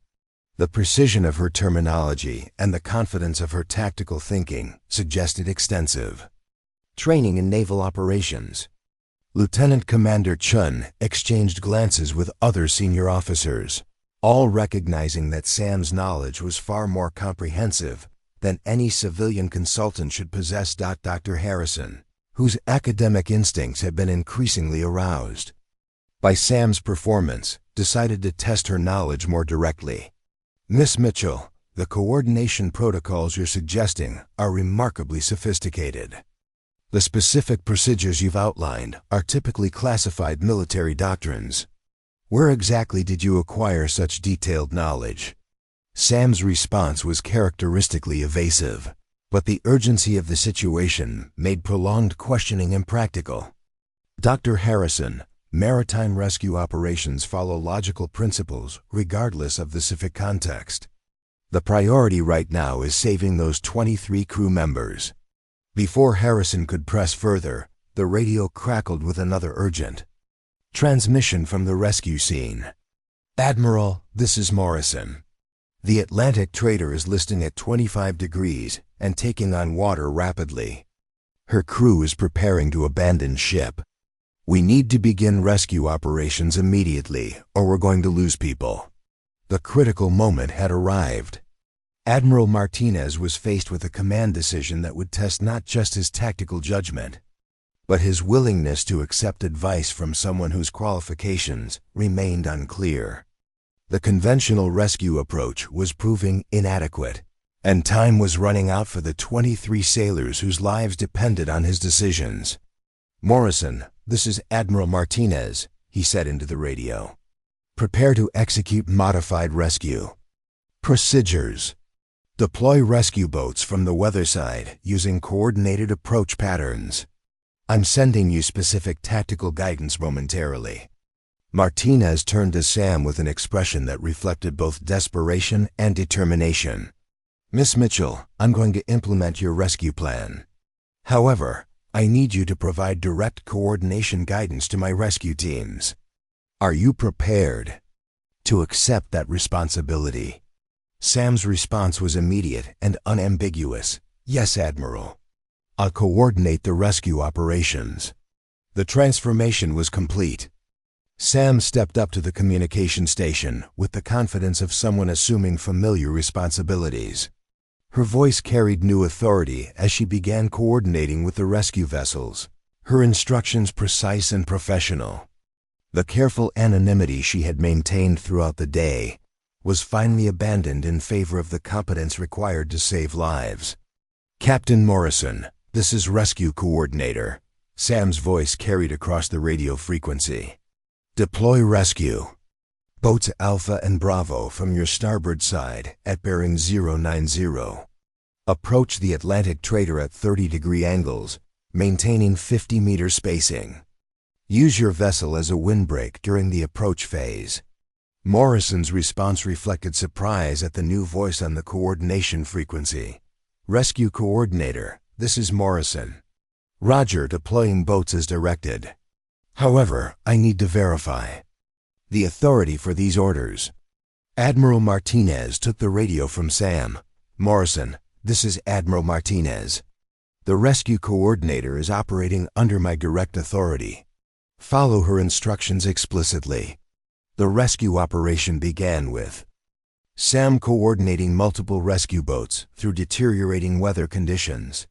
The precision of her terminology and the confidence of her tactical thinking suggested extensive training in naval operations. Lieutenant Commander Chun exchanged glances with other senior officers, all recognizing that Sam's knowledge was far more comprehensive than any civilian consultant should possess. Dr. Harrison, whose academic instincts had been increasingly aroused by Sam's performance, decided to test her knowledge more directly. "Miss Mitchell, the coordination protocols you're suggesting are remarkably sophisticated. The specific procedures you've outlined are typically classified military doctrines. Where exactly did you acquire such detailed knowledge?" Sam's response was characteristically evasive, but the urgency of the situation made prolonged questioning impractical. "Dr. Harrison, maritime rescue operations follow logical principles regardless of the specific context. The priority right now is saving those 23 crew members." Before Harrison could press further, the radio crackled with another urgent transmission from the rescue scene. "Admiral, this is Morrison. The Atlantic trader is listing at 25 degrees and taking on water rapidly. Her crew is preparing to abandon ship. We need to begin rescue operations immediately or we're going to lose people." The critical moment had arrived. Admiral Martinez was faced with a command decision that would test not just his tactical judgment, but his willingness to accept advice from someone whose qualifications remained unclear. The conventional rescue approach was proving inadequate, and time was running out for the 23 sailors whose lives depended on his decisions. "Morrison, this is Admiral Martinez," he said into the radio. "Prepare to execute modified rescue procedures. Deploy rescue boats from the weather side using coordinated approach patterns. I'm sending you specific tactical guidance momentarily." Martinez turned to Sam with an expression that reflected both desperation and determination. "Miss Mitchell, I'm going to implement your rescue plan. However, I need you to provide direct coordination guidance to my rescue teams. Are you prepared to accept that responsibility?" Sam's response was immediate and unambiguous. "Yes, Admiral. I'll coordinate the rescue operations." The transformation was complete. Sam stepped up to the communication station with the confidence of someone assuming familiar responsibilities. Her voice carried new authority as she began coordinating with the rescue vessels, her instructions precise and professional. The careful anonymity she had maintained throughout the day was finally abandoned in favor of the competence required to save lives. "Captain Morrison, this is Rescue Coordinator," Sam's voice carried across the radio frequency. "Deploy rescue. Boats Alpha and Bravo from your starboard side at bearing 090. Approach the Atlantic trader at 30-degree angles, maintaining 50-meter spacing. Use your vessel as a windbreak during the approach phase." Morrison's response reflected surprise at the new voice on the coordination frequency. "Rescue Coordinator, this is Morrison. Roger, deploying boats as directed. However, I need to verify the authority for these orders." Admiral Martinez took the radio from Sam. "Morrison, this is Admiral Martinez. The rescue coordinator is operating under my direct authority. Follow her instructions explicitly." The rescue operation began with Sam coordinating multiple rescue boats through deteriorating weather conditions.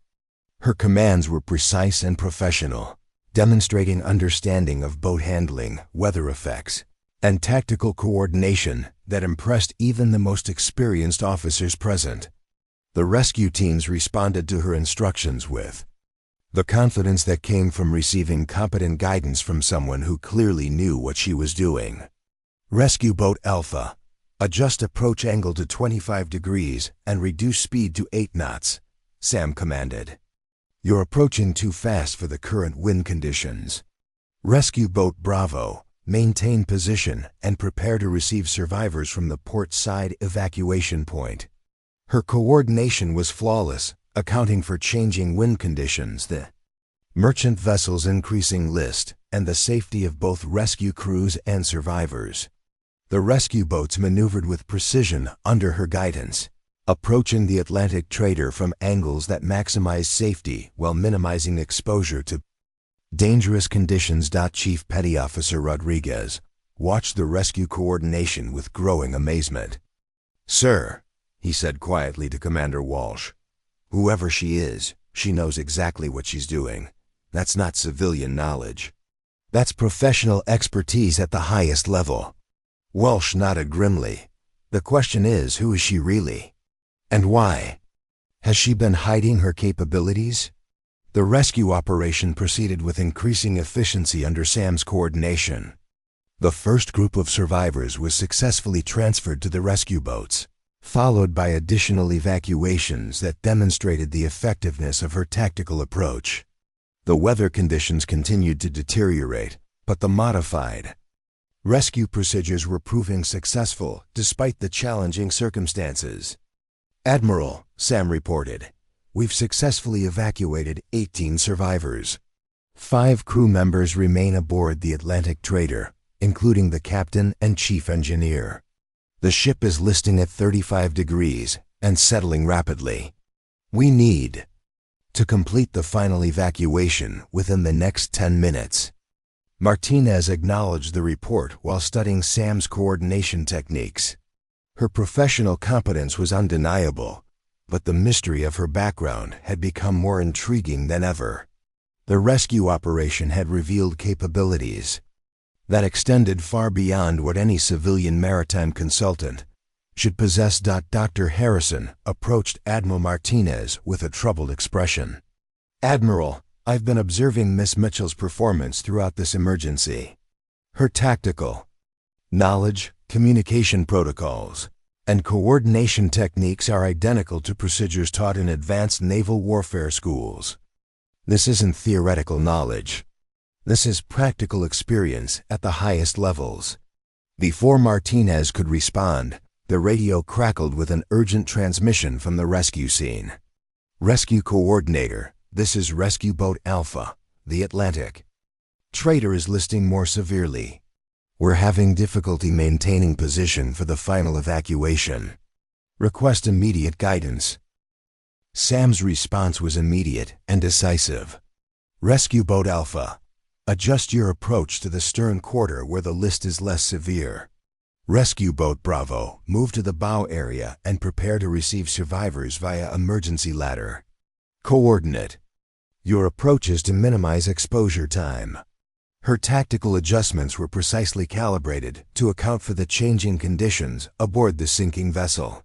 Her commands were precise and professional, demonstrating understanding of boat handling, weather effects, and tactical coordination that impressed even the most experienced officers present. The rescue teams responded to her instructions with the confidence that came from receiving competent guidance from someone who clearly knew what she was doing. "Rescue Boat Alpha, adjust approach angle to 25 degrees and reduce speed to 8 knots, Sam commanded. "You're approaching too fast for the current wind conditions." Rescue Boat Bravo, maintain position and prepare to receive survivors from the port side evacuation point. Her coordination was flawless, accounting for changing wind conditions, the merchant vessel's increasing list, and the safety of both rescue crews and survivors. The rescue boats maneuvered with precision under her guidance, approaching the Atlantic trader from angles that maximize safety while minimizing exposure to dangerous conditions. Chief Petty Officer Rodriguez watched the rescue coordination with growing amazement. "Sir," he said quietly to Commander Walsh, "whoever she is, she knows exactly what she's doing. That's not civilian knowledge. That's professional expertise at the highest level." Walsh nodded grimly. "The question is, who is she really? And why? Has she been hiding her capabilities?" The rescue operation proceeded with increasing efficiency under Sam's coordination. The first group of survivors was successfully transferred to the rescue boats, followed by additional evacuations that demonstrated the effectiveness of her tactical approach. The weather conditions continued to deteriorate, but the modified rescue procedures were proving successful despite the challenging circumstances. "Admiral," Sam reported, "we've successfully evacuated 18 survivors. 5 crew members remain aboard the Atlantic trader, including the captain and chief engineer. The ship is listing at 35 degrees and settling rapidly. We need to complete the final evacuation within the next 10 minutes." Martinez acknowledged the report while studying Sam's coordination techniques. Her professional competence was undeniable, but the mystery of her background had become more intriguing than ever. The rescue operation had revealed capabilities that extended far beyond what any civilian maritime consultant should possess. Dr. Harrison approached Admiral Martinez with a troubled expression. "Admiral, I've been observing Miss Mitchell's performance throughout this emergency. Her tactical knowledge, communication protocols, and coordination techniques are identical to procedures taught in advanced naval warfare schools. This isn't theoretical knowledge. This is practical experience at the highest levels." Before Martinez could respond, the radio crackled with an urgent transmission from the rescue scene. "Rescue Coordinator, This is Rescue Boat Alpha, the Atlantic. Trader is listing more severely. We're having difficulty maintaining position for the final evacuation. Request immediate guidance. Sam's response was immediate and decisive. Rescue Boat Alpha, adjust your approach to the stern quarter where the list is less severe. Rescue Boat Bravo, move to the bow area and prepare to receive survivors via emergency ladder. Coordinate. Your approach is to minimize exposure time. Her tactical adjustments were precisely calibrated to account for the changing conditions aboard the sinking vessel.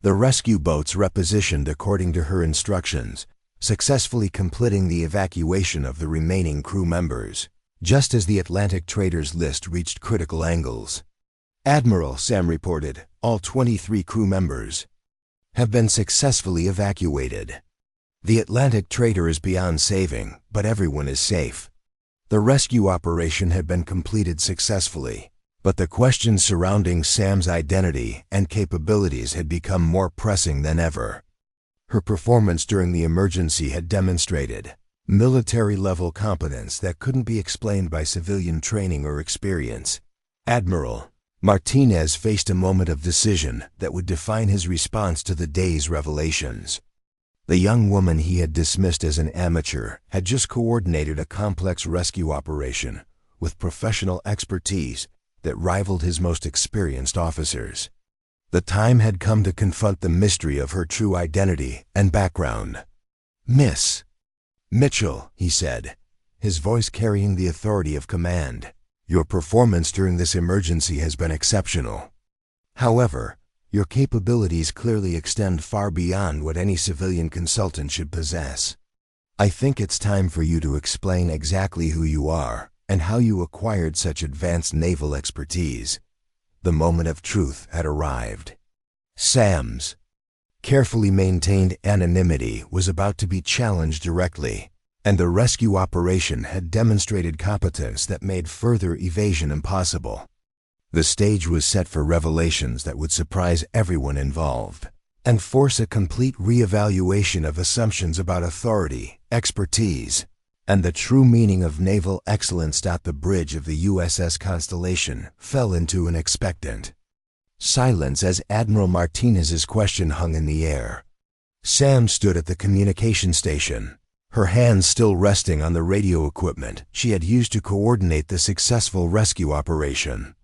The rescue boats repositioned according to her instructions, successfully completing the evacuation of the remaining crew members, just as the Atlantic trader's list reached critical angles. Admiral, Sam reported, all 23 crew members have been successfully evacuated. The Atlantic trader is beyond saving, but everyone is safe. The rescue operation had been completed successfully, but the questions surrounding Sam's identity and capabilities had become more pressing than ever. Her performance during the emergency had demonstrated military-level competence that couldn't be explained by civilian training or experience. Admiral Martinez faced a moment of decision that would define his response to the day's revelations. The young woman he had dismissed as an amateur had just coordinated a complex rescue operation with professional expertise that rivaled his most experienced officers. The time had come to confront the mystery of her true identity and background. "Miss Mitchell," he said, his voice carrying the authority of command, "your performance during this emergency has been exceptional. However, your capabilities clearly extend far beyond what any civilian consultant should possess. I think it's time for you to explain exactly who you are and how you acquired such advanced naval expertise." The moment of truth had arrived. Sam's carefully maintained anonymity was about to be challenged directly, and the rescue operation had demonstrated competence that made further evasion impossible. The stage was set for revelations that would surprise everyone involved and force a complete reevaluation of assumptions about authority, expertise, and the true meaning of naval excellence. The bridge of the USS Constellation fell into an expectant silence as Admiral Martinez's question hung in the air. Sam stood at the communication station, her hands still resting on the radio equipment she had used to coordinate the successful rescue operation.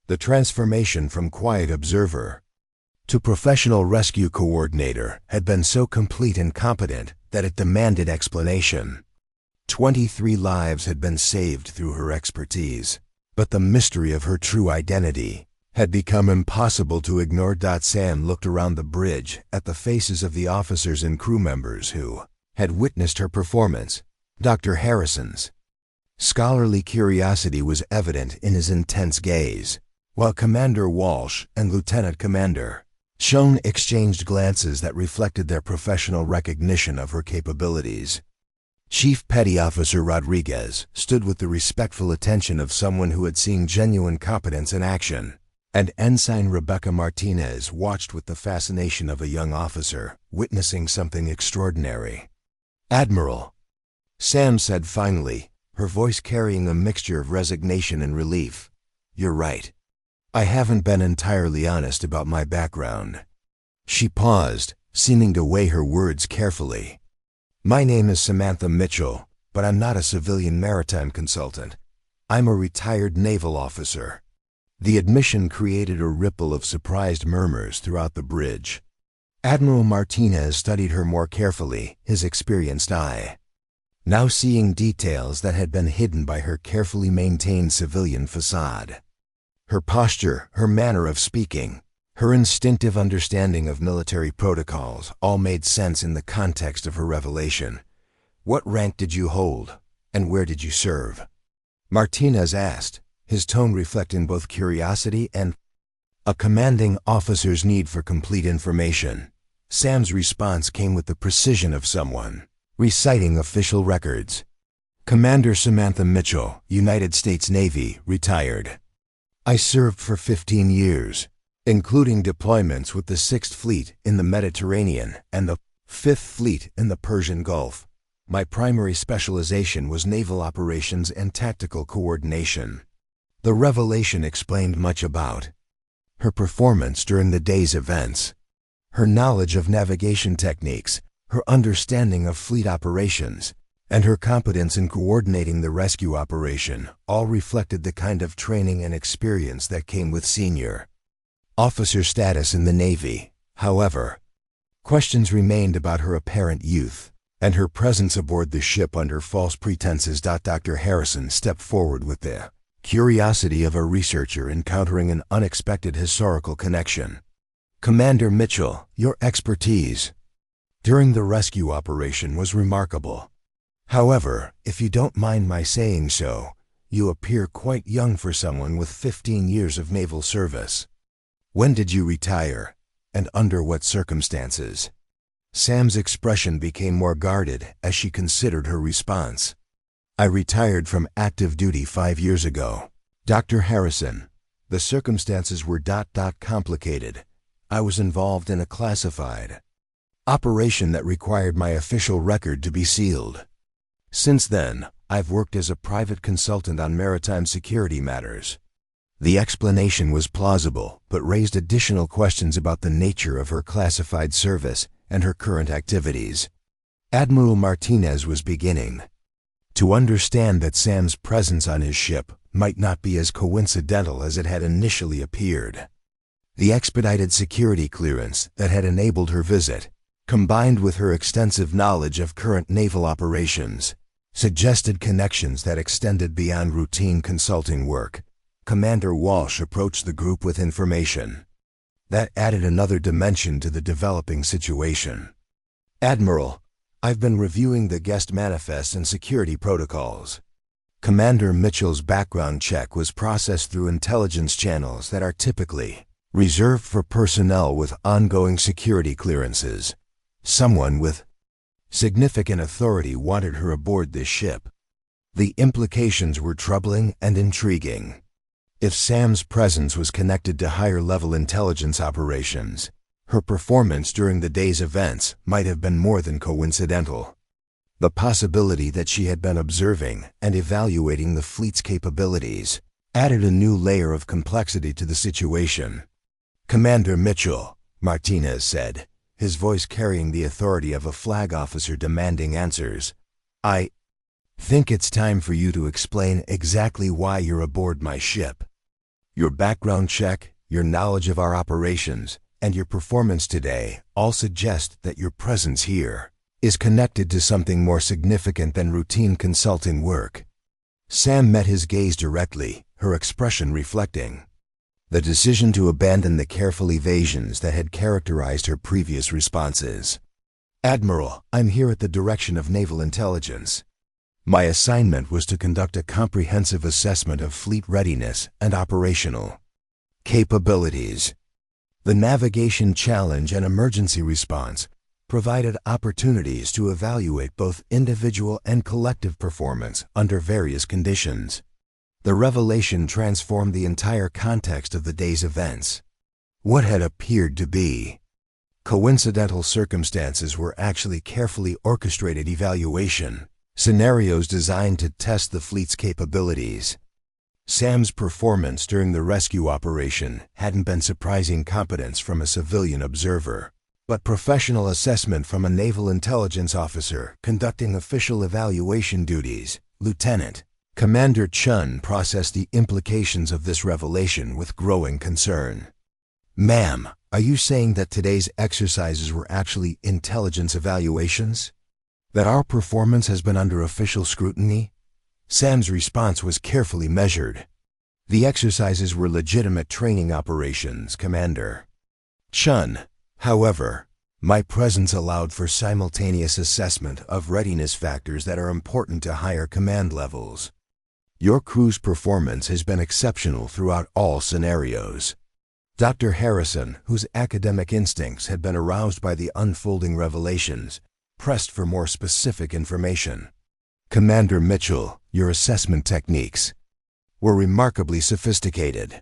The transformation from quiet observer to professional rescue coordinator had been so complete and competent that it demanded explanation. 23 lives had been saved through her expertise, but the mystery of her true identity had become impossible to ignore. Sam looked around the bridge at the faces of the officers and crew members who had witnessed her performance. Dr. Harrison's scholarly curiosity was evident in his intense gaze, while Commander Walsh and Lieutenant Commander Schoen exchanged glances that reflected their professional recognition of her capabilities. Chief Petty Officer Rodriguez stood with the respectful attention of someone who had seen genuine competence in action, and Ensign Rebecca Martinez watched with the fascination of a young officer witnessing something extraordinary. "Admiral," Sam said finally, her voice carrying a mixture of resignation and relief, "you're right. I haven't been entirely honest about my background." She paused, seeming to weigh her words carefully. "My name is Samantha Mitchell, but I'm not a civilian maritime consultant. I'm a retired naval officer." The admission created a ripple of surprised murmurs throughout the bridge. Admiral Martinez studied her more carefully, his experienced eye, now seeing details that had been hidden by her carefully maintained civilian facade. Her posture, her manner of speaking, her instinctive understanding of military protocols all made sense in the context of her revelation. "What rank did you hold, and where did you serve?" Martinez asked, his tone reflecting both curiosity and a commanding officer's need for complete information. Sam's response came with the precision of someone reciting official records. "Commander Samantha Mitchell, United States Navy, retired. I served for 15 years, including deployments with the 6th Fleet in the Mediterranean and the 5th Fleet in the Persian Gulf. My primary specialization was naval operations and tactical coordination. The revelation explained much about her performance during the day's events, her knowledge of navigation techniques, her understanding of fleet operations, and her competence in coordinating the rescue operation all reflected the kind of training and experience that came with senior officer status in the Navy. However, questions remained about her apparent youth and her presence aboard the ship under false pretenses. Dr. Harrison stepped forward with the curiosity of a researcher encountering an unexpected historical connection. Commander Mitchell, your expertise during the rescue operation was remarkable. However, if you don't mind my saying so, you appear quite young for someone with 15 years of naval service. When did you retire, and under what circumstances? Sam's expression became more guarded as she considered her response. I retired from active duty 5 years ago. Dr. Harrison, the circumstances were complicated. I was involved in a classified operation that required my official record to be sealed. Since then, I've worked as a private consultant on maritime security matters. The explanation was plausible, but raised additional questions about the nature of her classified service and her current activities. Admiral Martinez was beginning to understand that Sam's presence on his ship might not be as coincidental as it had initially appeared. The expedited security clearance that had enabled her visit, combined with her extensive knowledge of current naval operations, suggested connections that extended beyond routine consulting work. Commander Walsh approached the group with information that added another dimension to the developing situation. Admiral, I've been reviewing the guest manifests and security protocols. Commander Mitchell's background check was processed through intelligence channels that are typically reserved for personnel with ongoing security clearances. Someone with significant authority wanted her aboard this ship. The implications were troubling and intriguing. If Sam's presence was connected to higher-level intelligence operations, her performance during the day's events might have been more than coincidental. The possibility that she had been observing and evaluating the fleet's capabilities added a new layer of complexity to the situation. Commander Mitchell, Martinez said, his voice carrying the authority of a flag officer demanding answers. I think it's time for you to explain exactly why you're aboard my ship. Your background check, your knowledge of our operations, and your performance today all suggest that your presence here is connected to something more significant than routine consulting work. Sam met his gaze directly, her expression reflecting the decision to abandon the careful evasions that had characterized her previous responses. Admiral, I'm here at the direction of Naval Intelligence. My assignment was to conduct a comprehensive assessment of fleet readiness and operational capabilities. The navigation challenge and emergency response provided opportunities to evaluate both individual and collective performance under various conditions. The revelation transformed the entire context of the day's events. What had appeared to be coincidental circumstances were actually carefully orchestrated evaluation scenarios designed to test the fleet's capabilities. Sam's performance during the rescue operation hadn't been surprising competence from a civilian observer, but professional assessment from a naval intelligence officer conducting official evaluation duties. Lieutenant Commander Chun processed the implications of this revelation with growing concern. Ma'am, are you saying that today's exercises were actually intelligence evaluations? That our performance has been under official scrutiny? Sam's response was carefully measured. The exercises were legitimate training operations, Commander Chun. However, my presence allowed for simultaneous assessment of readiness factors that are important to higher command levels. Your crew's performance has been exceptional throughout all scenarios. Dr. Harrison, whose academic instincts had been aroused by the unfolding revelations, pressed for more specific information. Commander Mitchell, your assessment techniques were remarkably sophisticated.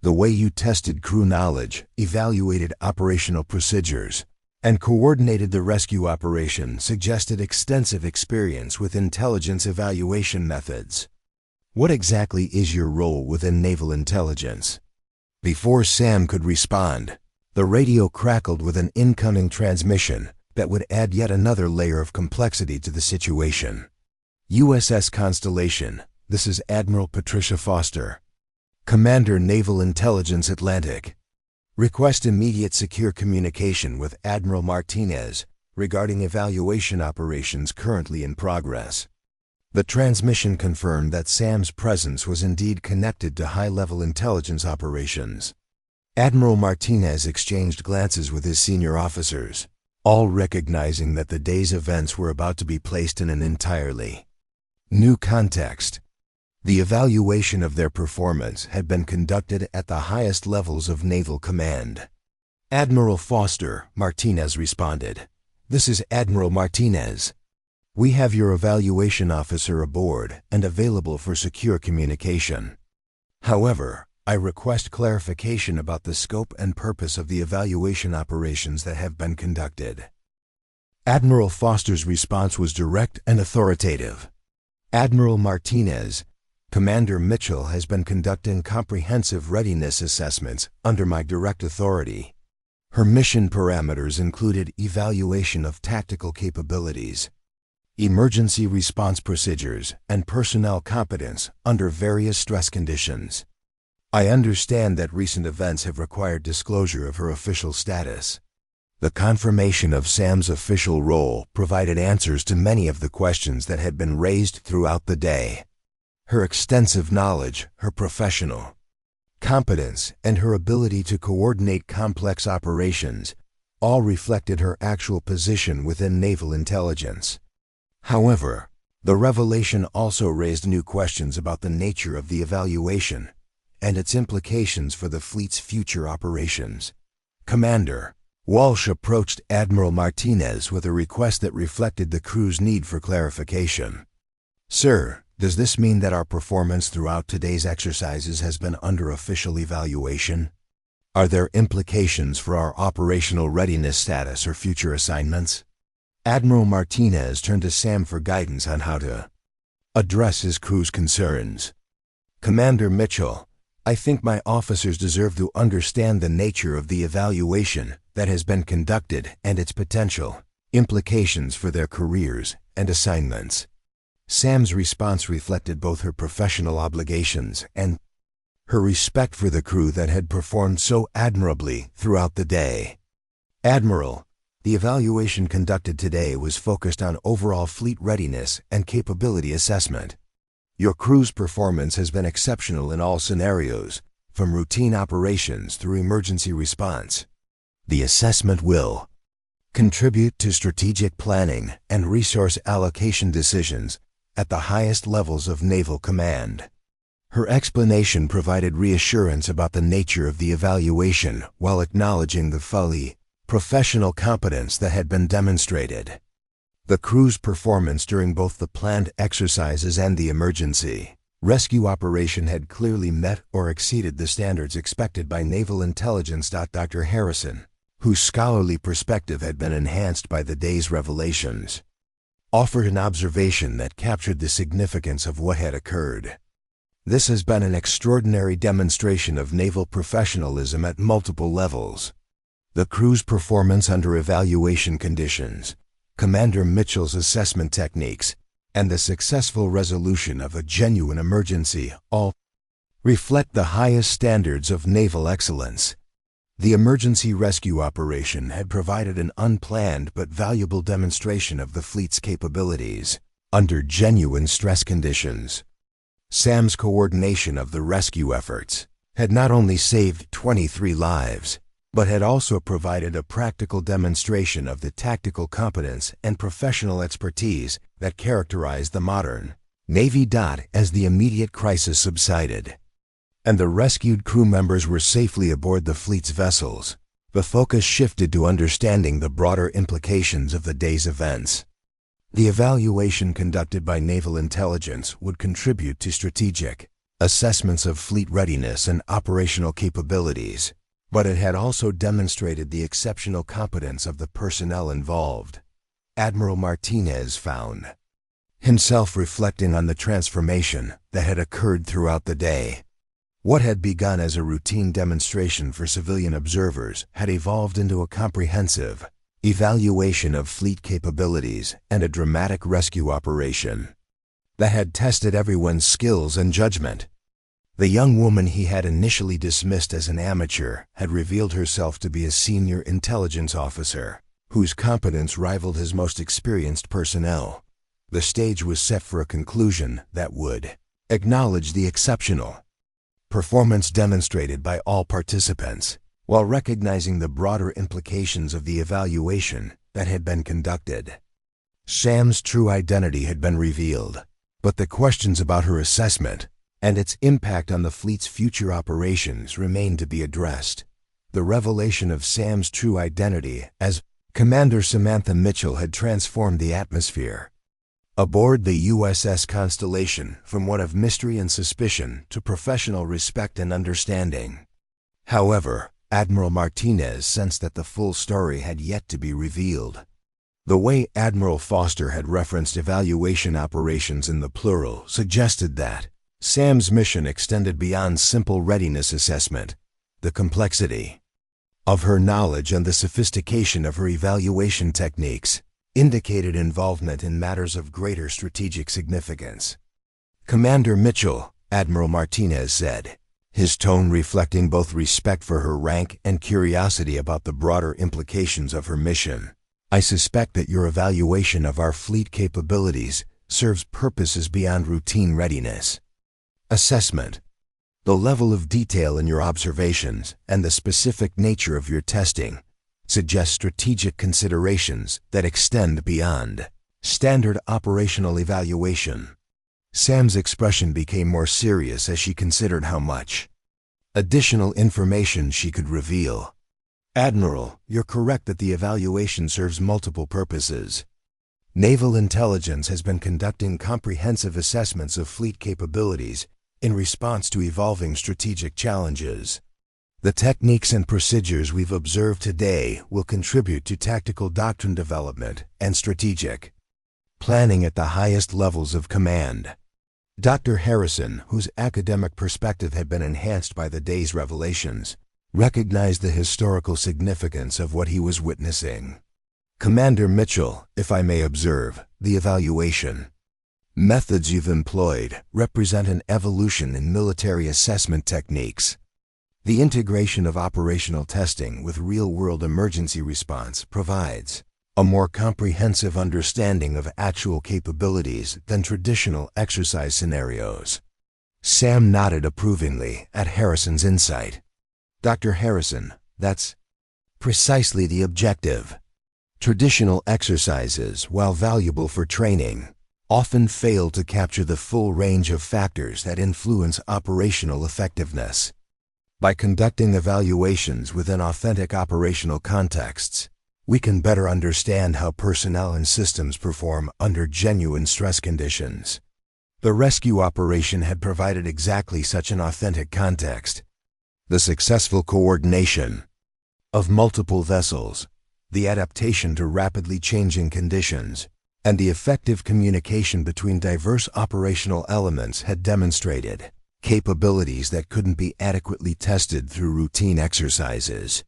The way you tested crew knowledge, evaluated operational procedures, and coordinated the rescue operation suggested extensive experience with intelligence evaluation methods. What exactly is your role within naval intelligence? Before Sam could respond, the radio crackled with an incoming transmission that would add yet another layer of complexity to the situation. USS Constellation, this is Admiral Patricia Foster. Commander Naval Intelligence Atlantic. Request immediate secure communication with Admiral Martinez regarding evaluation operations currently in progress. The transmission confirmed that Sam's presence was indeed connected to high-level intelligence operations. Admiral Martinez exchanged glances with his senior officers, all recognizing that the day's events were about to be placed in an entirely new context. The evaluation of their performance had been conducted at the highest levels of naval command. Admiral Foster, Martinez responded. This is Admiral Martinez. We have your evaluation officer aboard and available for secure communication. However, I request clarification about the scope and purpose of the evaluation operations that have been conducted. Admiral Foster's response was direct and authoritative. Admiral Martinez, Commander Mitchell has been conducting comprehensive readiness assessments under my direct authority. Her mission parameters included evaluation of tactical capabilities, emergency response procedures, and personnel competence under various stress conditions. I understand that recent events have required disclosure of her official status. The confirmation of Sam's official role provided answers to many of the questions that had been raised throughout the day. Her extensive knowledge, her professional competence, and her ability to coordinate complex operations all reflected her actual position within naval intelligence. However, the revelation also raised new questions about the nature of the evaluation and its implications for the fleet's future operations. Commander, Walsh approached Admiral Martinez with a request that reflected the crew's need for clarification. Sir, does this mean that our performance throughout today's exercises has been under official evaluation? Are there implications for our operational readiness status or future assignments? Admiral Martinez turned to Sam for guidance on how to address his crew's concerns. Commander Mitchell, I think my officers deserve to understand the nature of the evaluation that has been conducted and its potential implications for their careers and assignments. Sam's response reflected both her professional obligations and her respect for the crew that had performed so admirably throughout the day. Admiral, the evaluation conducted today was focused on overall fleet readiness and capability assessment. Your crew's performance has been exceptional in all scenarios, from routine operations through emergency response. The assessment will contribute to strategic planning and resource allocation decisions at the highest levels of naval command. Her explanation provided reassurance about the nature of the evaluation while acknowledging the fully professional competence that had been demonstrated. The crew's performance during both the planned exercises and the emergency rescue operation had clearly met or exceeded the standards expected by naval intelligence. Dr. Harrison, whose scholarly perspective had been enhanced by the day's revelations, offered an observation that captured the significance of what had occurred. This has been an extraordinary demonstration of naval professionalism at multiple levels. The crew's performance under evaluation conditions, Commander Mitchell's assessment techniques, and the successful resolution of a genuine emergency all reflect the highest standards of naval excellence. The emergency rescue operation had provided an unplanned but valuable demonstration of the fleet's capabilities under genuine stress conditions. Sam's coordination of the rescue efforts had not only saved 23 lives, but had also provided a practical demonstration of the tactical competence and professional expertise that characterized the modern Navy. As the immediate crisis subsided, and the rescued crew members were safely aboard the fleet's vessels, the focus shifted to understanding the broader implications of the day's events. The evaluation conducted by naval intelligence would contribute to strategic assessments of fleet readiness and operational capabilities, but it had also demonstrated the exceptional competence of the personnel involved. Admiral Martinez found himself reflecting on the transformation that had occurred throughout the day. What had begun as a routine demonstration for civilian observers had evolved into a comprehensive evaluation of fleet capabilities and a dramatic rescue operation that had tested everyone's skills and judgment. The young woman he had initially dismissed as an amateur had revealed herself to be a senior intelligence officer, whose competence rivaled his most experienced personnel. The stage was set for a conclusion that would acknowledge the exceptional performance demonstrated by all participants, while recognizing the broader implications of the evaluation that had been conducted. Sam's true identity had been revealed, but the questions about her assessment and its impact on the fleet's future operations remained to be addressed. The revelation of Sam's true identity as Commander Samantha Mitchell had transformed the atmosphere aboard the USS Constellation from one of mystery and suspicion to professional respect and understanding. However, Admiral Martinez sensed that the full story had yet to be revealed. The way Admiral Foster had referenced evaluation operations in the plural suggested that Sam's mission extended beyond simple readiness assessment. The complexity of her knowledge and the sophistication of her evaluation techniques indicated involvement in matters of greater strategic significance. "Commander Mitchell," Admiral Martinez said, his tone reflecting both respect for her rank and curiosity about the broader implications of her mission, "I suspect that your evaluation of our fleet capabilities serves purposes beyond routine readiness assessment. The level of detail in your observations and the specific nature of your testing suggest strategic considerations that extend beyond standard operational evaluation." Sam's expression became more serious as she considered how much additional information she could reveal. "Admiral, you're correct that the evaluation serves multiple purposes. Naval intelligence has been conducting comprehensive assessments of fleet capabilities in response to evolving strategic challenges. The techniques and procedures we've observed today will contribute to tactical doctrine development and strategic planning at the highest levels of command." Dr. Harrison, whose academic perspective had been enhanced by the day's revelations, recognized the historical significance of what he was witnessing. "Commander Mitchell, if I may observe, the evaluation methods you've employed represent an evolution in military assessment techniques. The integration of operational testing with real-world emergency response provides a more comprehensive understanding of actual capabilities than traditional exercise scenarios." Sam nodded approvingly at Harrison's insight. "Dr. Harrison, that's precisely the objective. Traditional exercises, while valuable for training, often fail to capture the full range of factors that influence operational effectiveness. By conducting evaluations within authentic operational contexts, we can better understand how personnel and systems perform under genuine stress conditions." The rescue operation had provided exactly such an authentic context. The successful coordination of multiple vessels, the adaptation to rapidly changing conditions, and the effective communication between diverse operational elements had demonstrated capabilities that couldn't be adequately tested through routine exercises.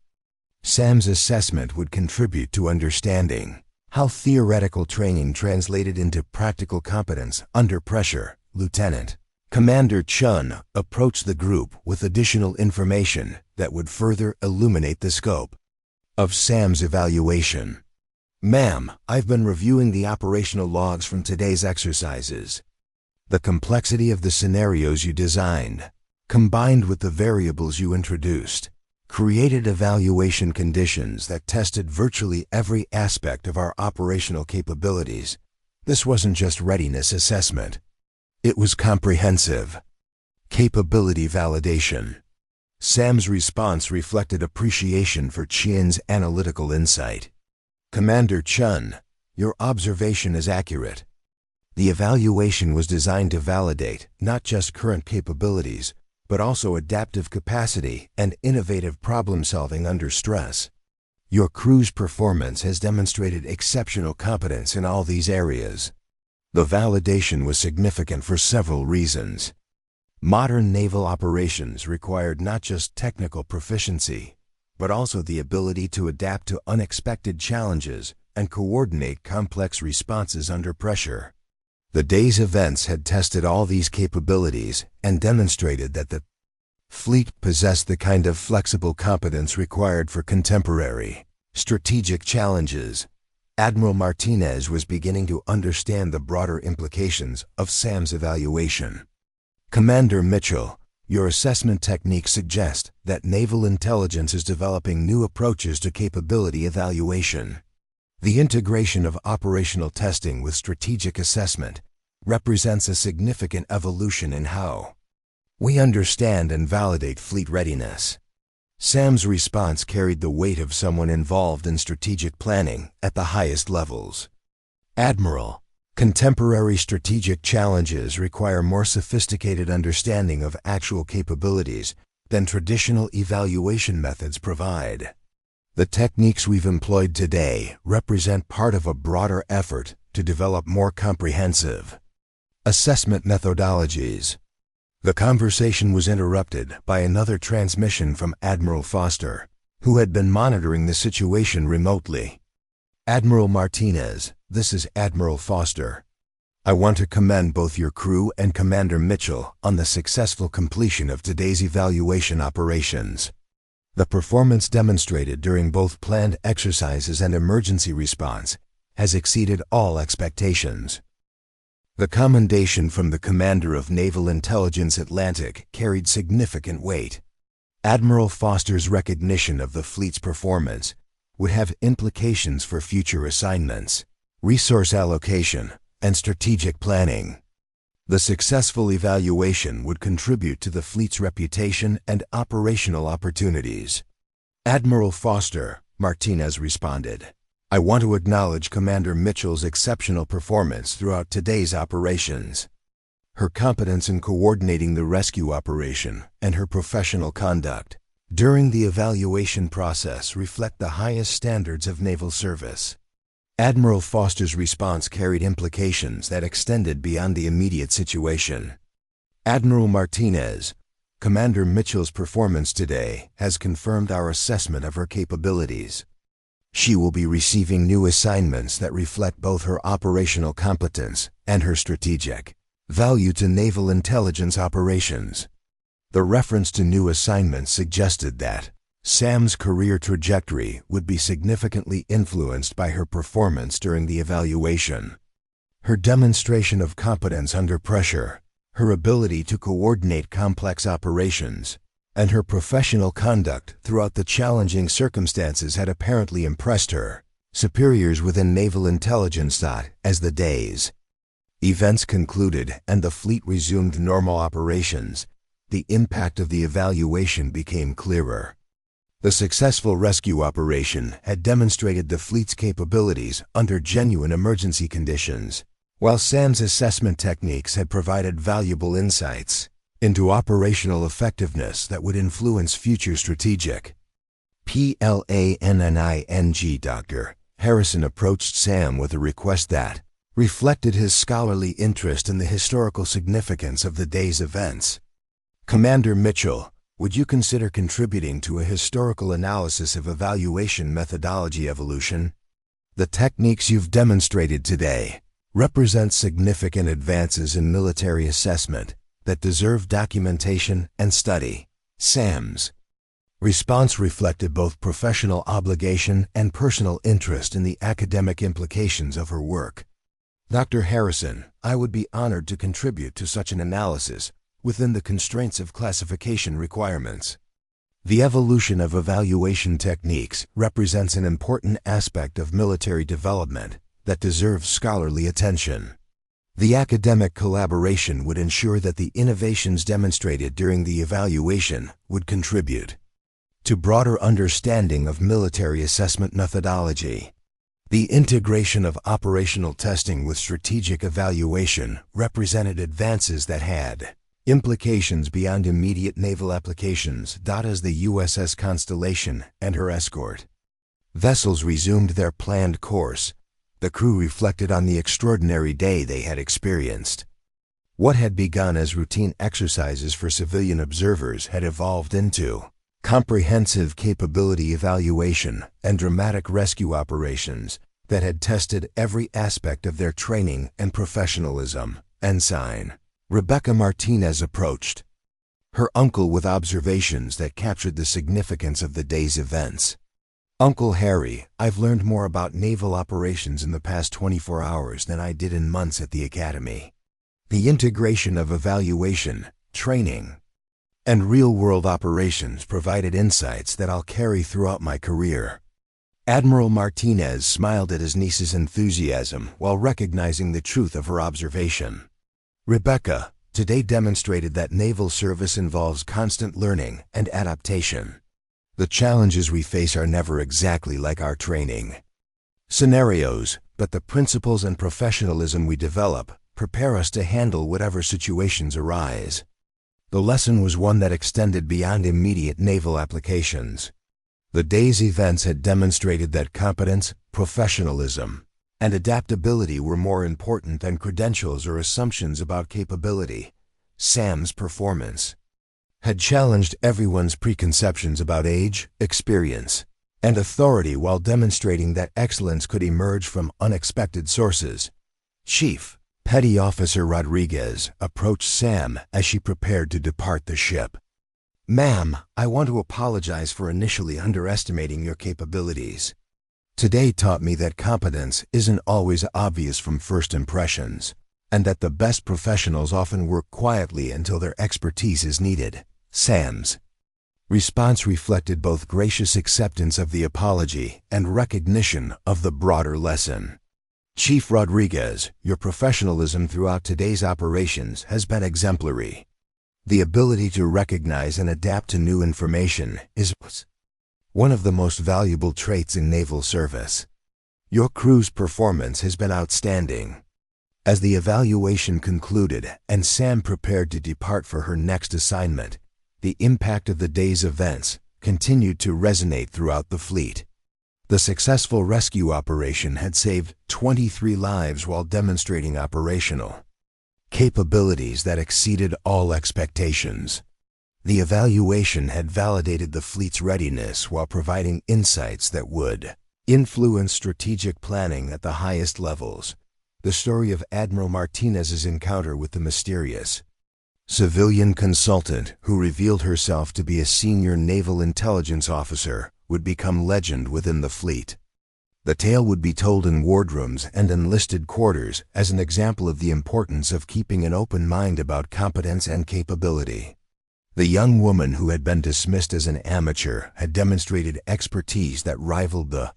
Sam's assessment would contribute to understanding how theoretical training translated into practical competence under pressure. Lieutenant Commander Chun approached the group with additional information that would further illuminate the scope of Sam's evaluation. "Ma'am, I've been reviewing the operational logs from today's exercises. The complexity of the scenarios you designed, combined with the variables you introduced, created evaluation conditions that tested virtually every aspect of our operational capabilities. This wasn't just readiness assessment. It was comprehensive capability validation." Sam's response reflected appreciation for Chun's analytical insight. "Commander Chun, your observation is accurate. The evaluation was designed to validate not just current capabilities, but also adaptive capacity and innovative problem-solving under stress. Your crew's performance has demonstrated exceptional competence in all these areas. The validation was significant for several reasons. Modern naval operations required not just technical proficiency, but also the ability to adapt to unexpected challenges and coordinate complex responses under pressure. The day's events had tested all these capabilities and demonstrated that the fleet possessed the kind of flexible competence required for contemporary strategic challenges. Admiral Martinez was beginning to understand the broader implications of SAM's evaluation. Commander Mitchell, your assessment techniques suggest that naval intelligence is developing new approaches to capability evaluation. The integration of operational testing with strategic assessment represents a significant evolution in how we understand and validate fleet readiness. SAM's response carried the weight of someone involved in strategic planning at the highest levels. Admiral, contemporary strategic challenges require more sophisticated understanding of actual capabilities than traditional evaluation methods provide. The techniques we've employed today represent part of a broader effort to develop more comprehensive assessment methodologies. The conversation was interrupted by another transmission from Admiral Foster, who had been monitoring the situation remotely. Admiral Martinez, this is Admiral Foster. I want to commend both your crew and Commander Mitchell on the successful completion of today's evaluation operations. The performance demonstrated during both planned exercises and emergency response has exceeded all expectations. The commendation from the Commander of Naval Intelligence Atlantic carried significant weight. Admiral Foster's recognition of the fleet's performance would have implications for future assignments, resource allocation, and strategic planning. The successful evaluation would contribute to the fleet's reputation and operational opportunities. Admiral Foster, Martinez responded. I want to acknowledge Commander Mitchell's exceptional performance throughout today's operations. Her competence in coordinating the rescue operation and her professional conduct during the evaluation process reflect the highest standards of naval service. Admiral Foster's response carried implications that extended beyond the immediate situation. Admiral Martinez, Commander Mitchell's performance today has confirmed our assessment of her capabilities. She will be receiving new assignments that reflect both her operational competence and her strategic value to naval intelligence operations. The reference to new assignments suggested that SAM's career trajectory would be significantly influenced by her performance during the evaluation. Her demonstration of competence under pressure, her ability to coordinate complex operations, and her professional conduct throughout the challenging circumstances had apparently impressed her superiors within naval intelligence thought as the day's events concluded and the fleet resumed normal operations, the impact of the evaluation became clearer. The successful rescue operation had demonstrated the fleet's capabilities under genuine emergency conditions, while SAM's assessment techniques had provided valuable insights into operational effectiveness that would influence future strategic planning. Dr. Harrison approached SAM with a request that reflected his scholarly interest in the historical significance of the day's events. Commander Mitchell, would you consider contributing to a historical analysis of evaluation methodology evolution? The techniques you've demonstrated today represent significant advances in military assessment that deserve documentation and study. SAM's response reflected both professional obligation and personal interest in the academic implications of her work. Dr. Harrison, I would be honored to contribute to such an analysis within the constraints of classification requirements. The evolution of evaluation techniques represents an important aspect of military development that deserves scholarly attention. The academic collaboration would ensure that the innovations demonstrated during the evaluation would contribute to broader understanding of military assessment methodology. The integration of operational testing with strategic evaluation represented advances that had Implications beyond immediate naval applications. As the USS Constellation and her escort vessels resumed their planned course, the crew reflected on the extraordinary day they had experienced. What had begun as routine exercises for civilian observers had evolved into comprehensive capability evaluation and dramatic rescue operations that had tested every aspect of their training and professionalism. Ensign Rebecca Martinez approached her uncle with observations that captured the significance of the day's events. "Uncle Harry, I've learned more about naval operations in the past 24 hours than I did in months at the academy. The integration of evaluation, training, and real-world operations provided insights that I'll carry throughout my career." Admiral Martinez smiled at his niece's enthusiasm while recognizing the truth of her observation. "Rebecca, today demonstrated that naval service involves constant learning and adaptation. The challenges we face are never exactly like our training scenarios, but the principles and professionalism we develop prepare us to handle whatever situations arise." The lesson was one that extended beyond immediate naval applications. The day's events had demonstrated that competence, professionalism, and adaptability were more important than credentials or assumptions about capability. Sam's performance had challenged everyone's preconceptions about age, experience, and authority while demonstrating that excellence could emerge from unexpected sources. Chief Petty Officer Rodriguez approached Sam as she prepared to depart the ship. "Ma'am, I want to apologize for initially underestimating your capabilities. Today taught me that competence isn't always obvious from first impressions, and that the best professionals often work quietly until their expertise is needed." Sam's response reflected both gracious acceptance of the apology and recognition of the broader lesson. "Chief Rodriguez, your professionalism throughout today's operations has been exemplary. The ability to recognize and adapt to new information is one of the most valuable traits in naval service. Your crew's performance has been outstanding." As the evaluation concluded and Sam prepared to depart for her next assignment, the impact of the day's events continued to resonate throughout the fleet. The successful rescue operation had saved 23 lives while demonstrating operational capabilities that exceeded all expectations. The evaluation had validated the fleet's readiness while providing insights that would influence strategic planning at the highest levels. The story of Admiral Martinez's encounter with the mysterious civilian consultant who revealed herself to be a senior naval intelligence officer would become legend within the fleet. The tale would be told in wardrooms and enlisted quarters as an example of the importance of keeping an open mind about competence and capability. The young woman who had been dismissed as an amateur had demonstrated expertise that rivaled the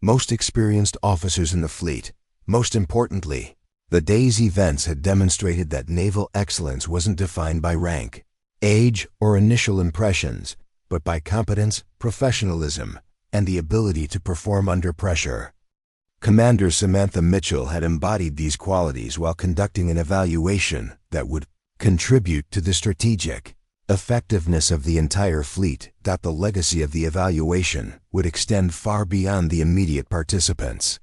most experienced officers in the fleet. Most importantly, the day's events had demonstrated that naval excellence wasn't defined by rank, age, or initial impressions, but by competence, professionalism, and the ability to perform under pressure. Commander Samantha Mitchell had embodied these qualities while conducting an evaluation that would contribute to the strategic effectiveness of the entire fleet. The legacy of the evaluation would extend far beyond the immediate participants.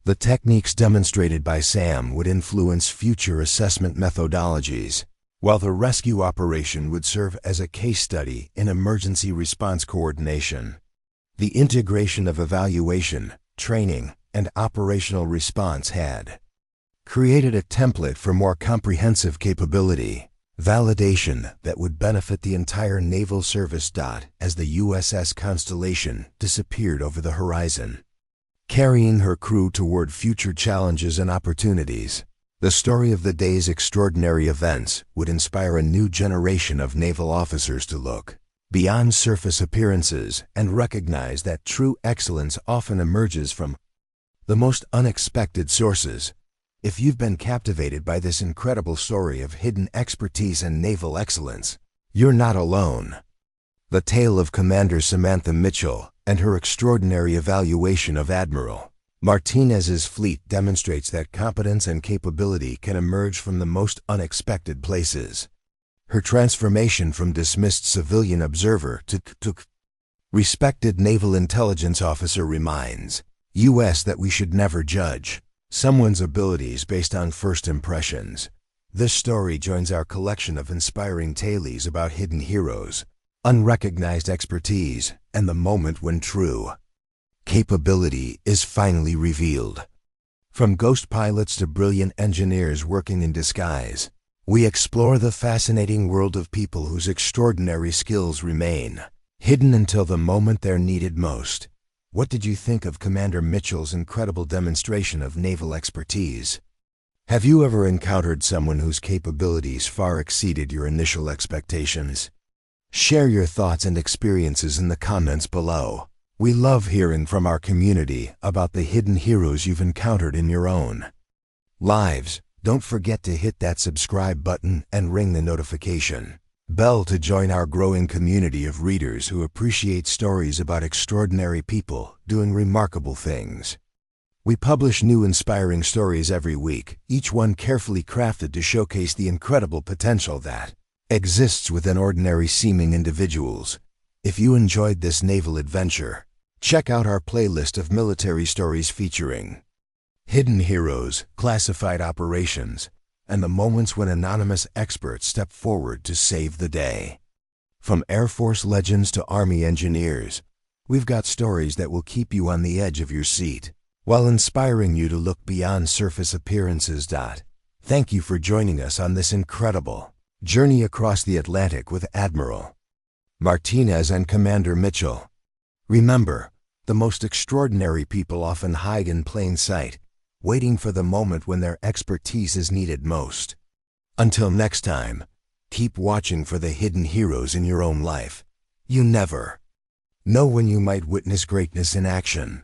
The techniques demonstrated by Sam would influence future assessment methodologies, while the rescue operation would serve as a case study in emergency response coordination. The integration of evaluation, training, and operational response had created a template for more comprehensive capability validation that would benefit the entire naval service. As the USS Constellation disappeared over the horizon, carrying her crew toward future challenges and opportunities, the story of the day's extraordinary events would inspire a new generation of naval officers to look beyond surface appearances and recognize that true excellence often emerges from the most unexpected sources. If you've been captivated by this incredible story of hidden expertise and naval excellence, you're not alone. The tale of Commander Samantha Mitchell and her extraordinary evaluation of Admiral Martinez's fleet demonstrates that competence and capability can emerge from the most unexpected places. Her transformation from dismissed civilian observer to respected naval intelligence officer reminds U.S. that we should never judge someone's abilities based on first impressions. This story joins our collection of inspiring tales about hidden heroes, unrecognized expertise, and the moment when true capability is finally revealed. From ghost pilots to brilliant engineers working in disguise, we explore the fascinating world of people whose extraordinary skills remain hidden until the moment they're needed most. What did you think of Commander Mitchell's incredible demonstration of naval expertise? Have you ever encountered someone whose capabilities far exceeded your initial expectations? Share your thoughts and experiences in the comments below. We love hearing from our community about the hidden heroes you've encountered in your own lives. Don't forget to hit that subscribe button and ring the notification bell to join our growing community of readers who appreciate stories about extraordinary people doing remarkable things. We publish new inspiring stories every week, each one carefully crafted to showcase the incredible potential that exists within ordinary-seeming individuals. If you enjoyed this naval adventure, check out our playlist of military stories featuring hidden heroes, classified operations, and the moments when anonymous experts step forward to save the day. From Air Force legends to Army engineers, we've got stories that will keep you on the edge of your seat, while inspiring you to look beyond surface appearances. Thank you for joining us on this incredible journey across the Atlantic with Admiral Martinez and Commander Mitchell. Remember, the most extraordinary people often hide in plain sight, waiting for the moment when their expertise is needed most. Until next time, keep watching for the hidden heroes in your own life. You never know when you might witness greatness in action.